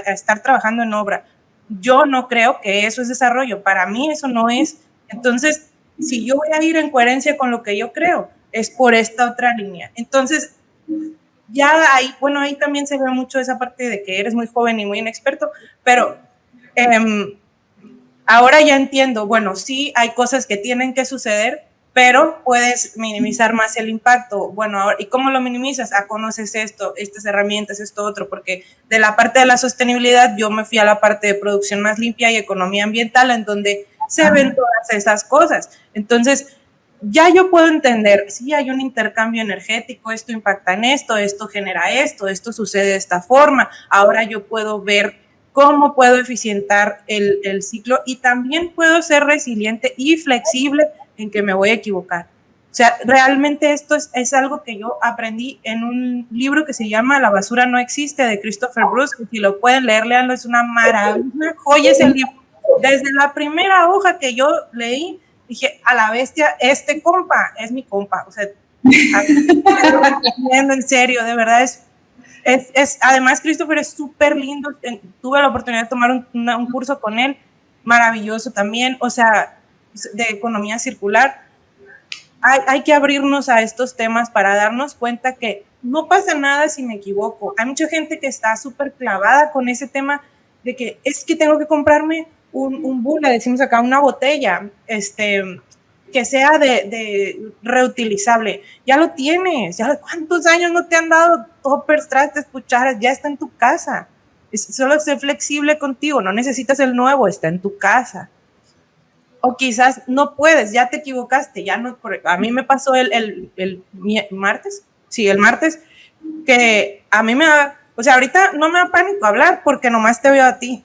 estar trabajando en obra. Yo no creo que eso es desarrollo, para mí eso no es. Entonces, si yo voy a ir en coherencia con lo que yo creo, es por esta otra línea. Entonces, ya ahí, bueno, ahí también se ve mucho esa parte de que eres muy joven y muy inexperto, pero ahora ya entiendo, bueno, sí hay cosas que tienen que suceder, pero puedes minimizar más el impacto. Bueno, ahora, ¿y cómo lo minimizas? Conoces esto, estas herramientas, esto otro, porque de la parte de la sostenibilidad yo me fui a la parte de producción más limpia y economía ambiental, en donde se ven todas esas cosas. Entonces, ya yo puedo entender, sí hay un intercambio energético, esto impacta en esto genera esto sucede de esta forma, ahora yo puedo ver cómo puedo eficientar el ciclo y también puedo ser resiliente y flexible en que me voy a equivocar. O sea, realmente esto es algo que yo aprendí en un libro que se llama La basura no existe, de Christopher Bruce, que si lo pueden leer, léanlo, es una maravilla, joya ese libro. Desde la primera hoja que yo leí, dije, a la bestia, este compa es mi compa. O sea, en serio, de verdad además, Christopher es súper lindo. Tuve la oportunidad de tomar un curso con él, maravilloso también, o sea, de economía circular. Hay que abrirnos a estos temas para darnos cuenta que no pasa nada si me equivoco. Hay mucha gente que está súper clavada con ese tema de que es que tengo que comprarme un bula, decimos acá, una botella, que sea de reutilizable. Ya lo tienes, ya ¿cuántos años no te han dado toppers, trastes, cucharas? Ya está en tu casa. Solo sé flexible contigo, no necesitas el nuevo, está en tu casa. O quizás no puedes, ya te equivocaste, ya no. A mí me pasó el martes, sí, el martes, que a mí me da, o sea, ahorita no me da pánico hablar porque nomás te veo a ti.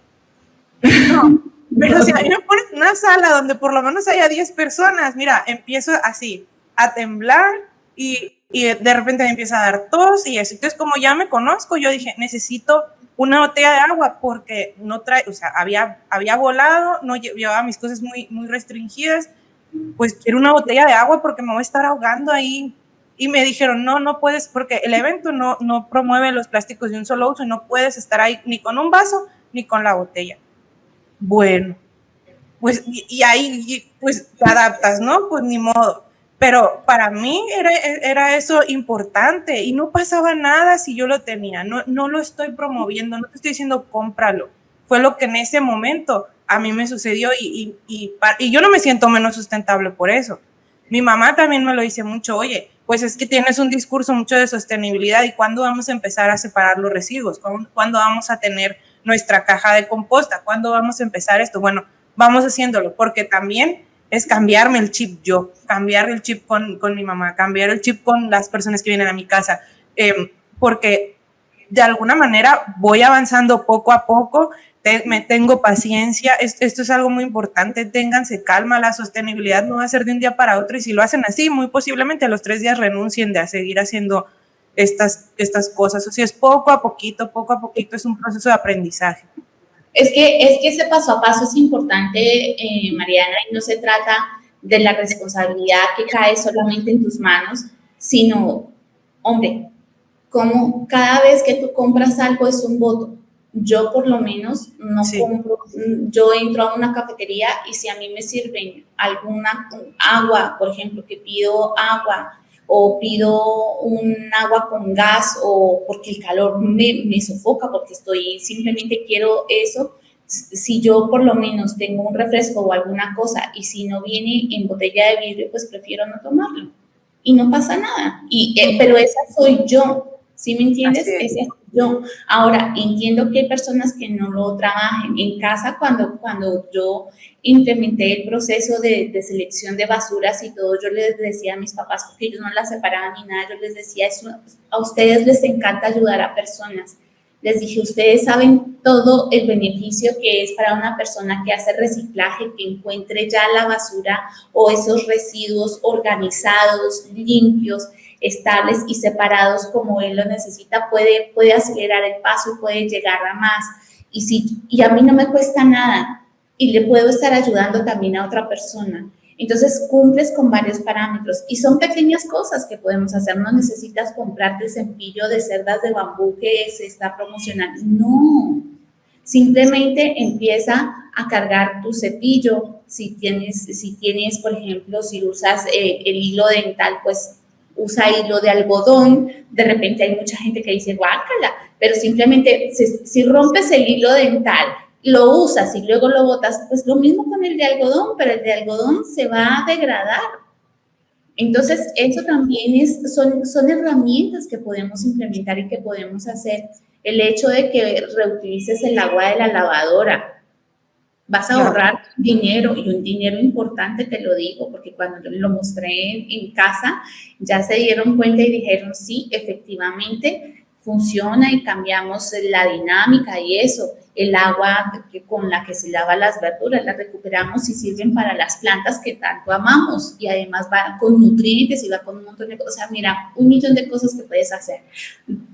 No, pero si a mí me ponen en una sala donde por lo menos haya 10 personas, mira, empiezo así a temblar y de repente me empieza a dar tos y eso. Entonces, como ya me conozco, yo dije, necesito una botella de agua porque no trae, o sea, había volado, no llevaba mis cosas muy, muy restringidas, pues quiero una botella de agua porque me voy a estar ahogando ahí. Y me dijeron, no puedes, porque el evento no promueve los plásticos de un solo uso y no puedes estar ahí ni con un vaso ni con la botella. Bueno, pues y ahí pues te adaptas, ¿no? Pues ni modo. Pero para mí era eso importante y no pasaba nada si yo lo tenía. No lo estoy promoviendo, no te estoy diciendo cómpralo. Fue lo que en ese momento a mí me sucedió y yo no me siento menos sustentable por eso. Mi mamá también me lo dice mucho, oye, pues es que tienes un discurso mucho de sostenibilidad y ¿cuándo vamos a empezar a separar los residuos? ¿Cuándo vamos a tener nuestra caja de composta? ¿Cuándo vamos a empezar esto? Bueno, vamos haciéndolo, porque también es cambiarme el chip yo, cambiar el chip con mi mamá, cambiar el chip con las personas que vienen a mi casa, porque de alguna manera voy avanzando poco a poco, me tengo paciencia, esto es algo muy importante, ténganse calma, la sostenibilidad no va a ser de un día para otro y si lo hacen así, muy posiblemente a los 3 días renuncien de a seguir haciendo estas cosas, o sea, es poco a poquito, es un proceso de aprendizaje. Es que ese paso a paso es importante, Mariana, y no se trata de la responsabilidad que cae solamente en tus manos, sino, hombre, como cada vez que tú compras algo es un voto. Yo por lo menos no compro, yo entro a una cafetería y si a mí me sirven alguna agua, por ejemplo, que pido agua o pido un agua con gas o porque el calor me sofoca, porque simplemente quiero eso, si yo por lo menos tengo un refresco o alguna cosa y si no viene en botella de vidrio, pues prefiero no tomarlo y no pasa nada. Pero esa soy yo. ¿Sí me entiendes? Ese es yo. Ahora, entiendo que hay personas que no lo trabajen. En casa, cuando yo implementé el proceso de selección de basuras y todo, yo les decía a mis papás, porque ellos no las separaban ni nada, yo les decía, a ustedes les encanta ayudar a personas. Les dije, ustedes saben todo el beneficio que es para una persona que hace reciclaje, que encuentre ya la basura o esos residuos organizados, limpios, estables y separados como él lo necesita, puede acelerar el paso y puede llegar a más. Y a mí no me cuesta nada y le puedo estar ayudando también a otra persona. Entonces cumples con varios parámetros y son pequeñas cosas que podemos hacer. No necesitas comprarte el cepillo de cerdas de bambú que se está promocionando. No, simplemente empieza a cargar tu cepillo. Si tienes, por ejemplo, si usas el hilo dental, pues usa hilo de algodón. De repente hay mucha gente que dice guácala, pero simplemente si rompes el hilo dental, lo usas y luego lo botas, pues lo mismo con el de algodón, pero el de algodón se va a degradar. Entonces, eso también son herramientas que podemos implementar y que podemos hacer. El hecho de que reutilices el agua de la lavadora, vas a ahorrar dinero y un dinero importante, te lo digo, porque cuando lo mostré en casa, ya se dieron cuenta y dijeron, sí, efectivamente, funciona y cambiamos la dinámica y eso. El agua con la que se lava las verduras la recuperamos y sirven para las plantas que tanto amamos y además va con nutrientes y va con un montón de cosas. O sea, mira, un millón de cosas que puedes hacer.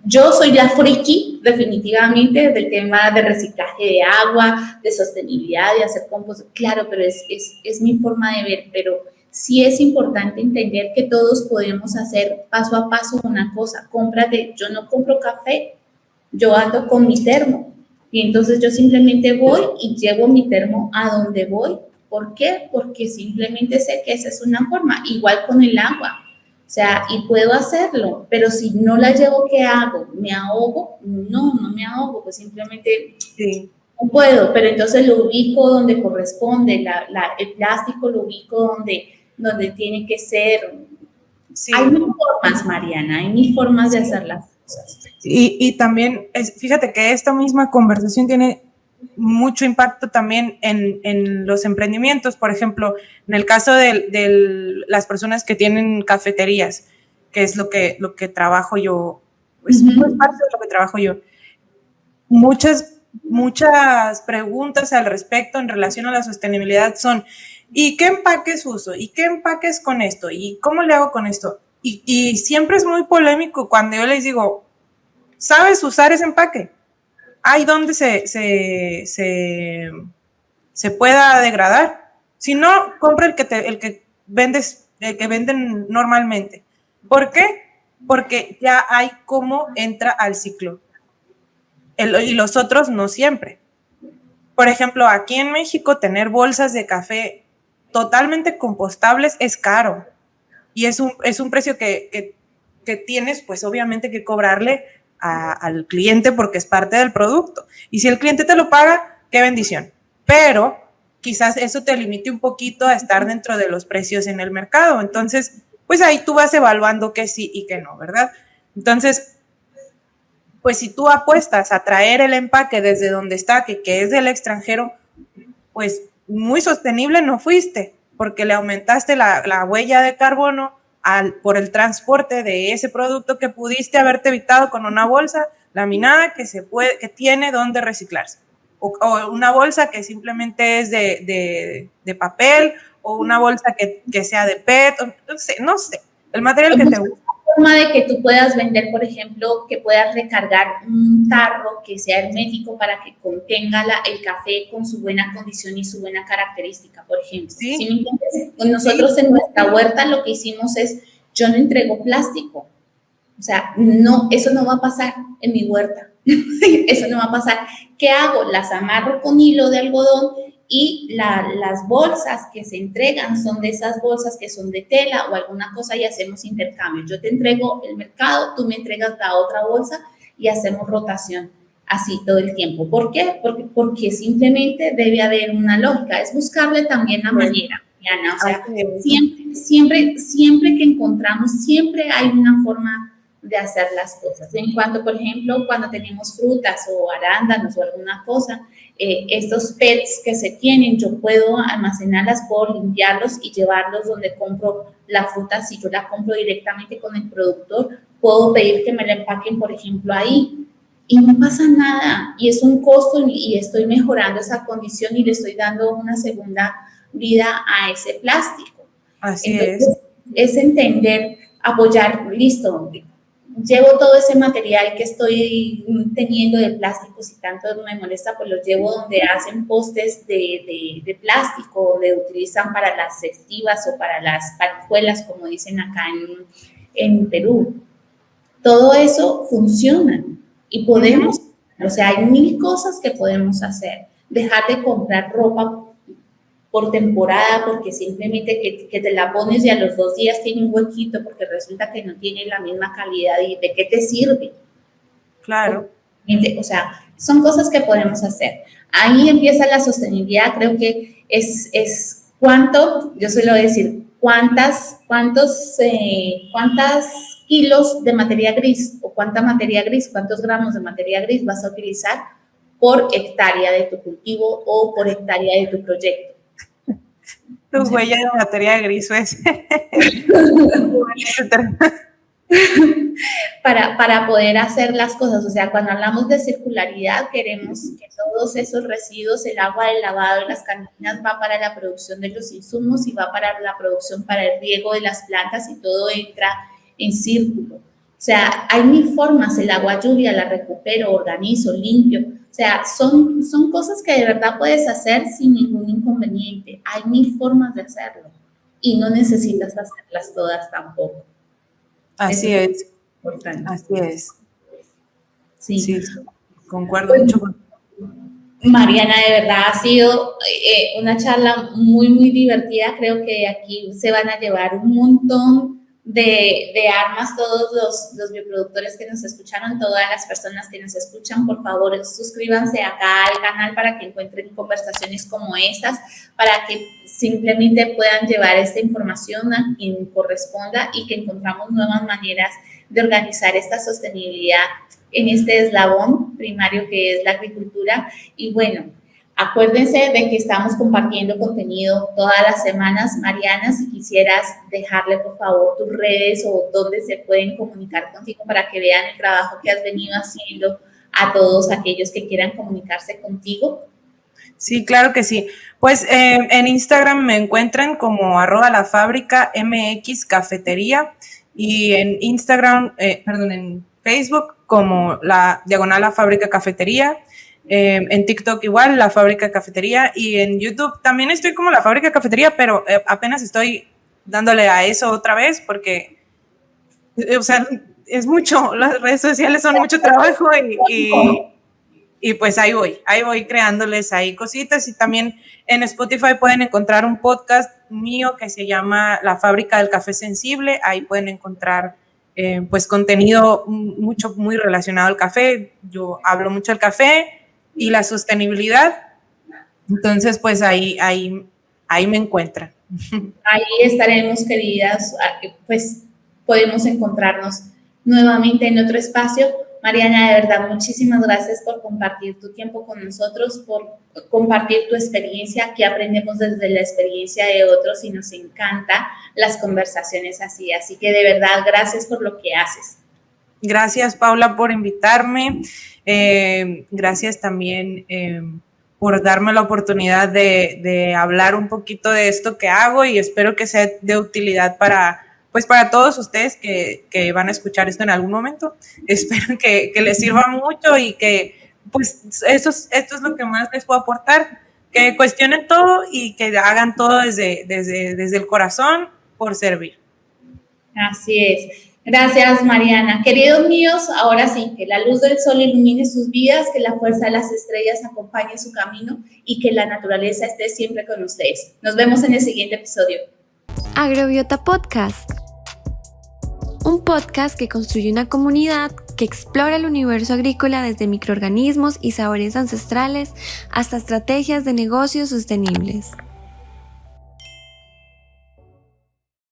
Yo soy la friki definitivamente del tema de reciclaje de agua, de sostenibilidad, de hacer compost. Claro, pero es mi forma de ver, pero sí es importante entender que todos podemos hacer paso a paso una cosa. Yo no compro café, yo ando con mi termo y entonces yo simplemente voy y llevo mi termo a donde voy. ¿Por qué? Porque simplemente sé que esa es una forma, igual con el agua. O sea, y puedo hacerlo, pero si no la llevo, ¿qué hago? ¿Me ahogo? No me ahogo, pues simplemente no puedo, pero entonces lo ubico donde corresponde, el plástico lo ubico donde tiene que ser. Sí. Hay mil formas, Mariana, hay mil formas de hacer las cosas. Y también, fíjate que esta misma conversación tiene mucho impacto también en los emprendimientos. Por ejemplo, en el caso de las personas que tienen cafeterías, que es lo que trabajo yo, pues es parte de lo que trabajo yo. Muchas preguntas al respecto en relación a la sostenibilidad son, ¿y qué empaques uso? ¿Y qué empaques con esto? ¿Y cómo le hago con esto? Y siempre es muy polémico cuando yo les digo, ¿sabes usar ese empaque? ¿Hay donde se pueda degradar? Si no, compra el que venden normalmente. ¿Por qué? Porque ya hay cómo entra al ciclo. Y los otros no siempre. Por ejemplo, aquí en México tener bolsas de café totalmente compostables es caro y es un precio que tienes pues obviamente que cobrarle al cliente porque es parte del producto. Y si el cliente te lo paga, qué bendición. Pero quizás eso te limite un poquito a estar dentro de los precios en el mercado. Entonces, pues ahí tú vas evaluando qué sí y qué no, ¿verdad? Entonces, pues si tú apuestas a traer el empaque desde donde está, que es del extranjero, pues muy sostenible no fuiste, porque le aumentaste la huella de carbono por el transporte de ese producto que pudiste haberte evitado con una bolsa laminada que tiene donde reciclarse. O una bolsa que simplemente es de papel, o una bolsa que sea de PET, no sé, el material que te gusta. Forma de que tú puedas vender, por ejemplo, que puedas recargar un tarro que sea hermético para que contenga el café con su buena condición y su buena característica, por ejemplo. ¿Sí me entiendes? Nosotros en nuestra huerta lo que hicimos es, yo no entrego plástico. O sea, no, eso no va a pasar en mi huerta. Eso no va a pasar. ¿Qué hago? Las amarro con hilo de algodón y las bolsas que se entregan son de esas bolsas que son de tela o alguna cosa y hacemos intercambio. Yo te entrego el mercado, tú me entregas la otra bolsa y hacemos rotación así todo el tiempo. ¿Por qué? Porque simplemente debe haber una lógica, es buscarle también la manera, Diana. O sea, siempre que encontramos, siempre hay una forma de hacer las cosas. En cuanto, por ejemplo, cuando tenemos frutas o arándanos o alguna cosa, estos PETs que se tienen, yo puedo almacenarlas, puedo limpiarlos y llevarlos donde compro la fruta. Si yo la compro directamente con el productor, puedo pedir que me la empaquen, por ejemplo, ahí. Y no pasa nada, y es un costo y estoy mejorando esa condición y le estoy dando una segunda vida a ese plástico. Así Entonces, es entender, apoyar, listo, llevo todo ese material que estoy teniendo de plástico, si tanto me molesta, pues los llevo donde hacen postes de plástico, donde utilizan para las cestivas o para las parihuelas, como dicen acá en Perú. Todo eso funciona y podemos, o sea, hay 1000 cosas que podemos hacer. Dejar de comprar ropa por temporada, porque simplemente que te la pones y a los 2 días tiene un huequito porque resulta que no tiene la misma calidad. ¿Y de qué te sirve? Claro. O sea, son cosas que podemos hacer. Ahí empieza la sostenibilidad. Creo que es cuánto, yo suelo decir, cuántas kilos de materia gris o cuánta materia gris, cuántos gramos de materia gris vas a utilizar por hectárea de tu cultivo o por hectárea de tu proyecto. Tu huella de materia gris es para poder hacer las cosas. O sea, cuando hablamos de circularidad, queremos que todos esos residuos, el agua del lavado y las cantinas va para la producción de los insumos y va para la producción, para el riego de las plantas y todo entra en círculo. O sea, hay 1000 formas, el agua lluvia la recupero, organizo, limpio. O sea, son cosas que de verdad puedes hacer sin ningún inconveniente. Hay 1000 formas de hacerlo y no necesitas hacerlas todas tampoco. Así es. Importante. Así es. Sí. Concuerdo mucho con... Mariana, de verdad ha sido una charla muy, muy divertida. Creo que aquí se van a llevar un montón de armas todos los bioproductores que nos escucharon, todas las personas que nos escuchan. Por favor, suscríbanse acá al canal para que encuentren conversaciones como estas, para que simplemente puedan llevar esta información a quien corresponda y que encontramos nuevas maneras de organizar esta sostenibilidad en este eslabón primario que es la agricultura. Y bueno, acuérdense de que estamos compartiendo contenido todas las semanas. Mariana, si quisieras dejarle por favor tus redes o dónde se pueden comunicar contigo para que vean el trabajo que has venido haciendo a todos aquellos que quieran comunicarse contigo. Sí, claro que sí. Pues en Instagram me encuentran como @lafabricamx cafetería y en en Facebook como /La Fábrica Cafetería. En TikTok igual, La Fábrica Cafetería, y en YouTube también estoy como La Fábrica Cafetería, pero apenas estoy dándole a eso otra vez porque, o sea, es mucho, las redes sociales son mucho trabajo y pues ahí voy creándoles ahí cositas. Y también en Spotify pueden encontrar un podcast mío que se llama La Fábrica del Café Sensible. Ahí pueden encontrar pues contenido muy relacionado al café. Yo hablo mucho del café y la sostenibilidad. Entonces, pues ahí me encuentran. Ahí estaremos, queridas, pues podemos encontrarnos nuevamente en otro espacio. Mariana, de verdad, muchísimas gracias por compartir tu tiempo con nosotros, por compartir tu experiencia. Aquí aprendemos desde la experiencia de otros y nos encanta las conversaciones así. Así que de verdad, gracias por lo que haces. Gracias, Paula, por invitarme. Gracias también por darme la oportunidad de hablar un poquito de esto que hago, y espero que sea de utilidad para todos ustedes que van a escuchar esto en algún momento. Espero que les sirva mucho y que pues esto es lo que más les puedo aportar, que cuestionen todo y que hagan todo desde el corazón por servir. Así es. Gracias, Mariana. Queridos míos, ahora sí, que la luz del sol ilumine sus vidas, que la fuerza de las estrellas acompañe su camino y que la naturaleza esté siempre con ustedes. Nos vemos en el siguiente episodio. Agrobiota Podcast. Un podcast que construye una comunidad que explora el universo agrícola desde microorganismos y sabores ancestrales hasta estrategias de negocios sostenibles.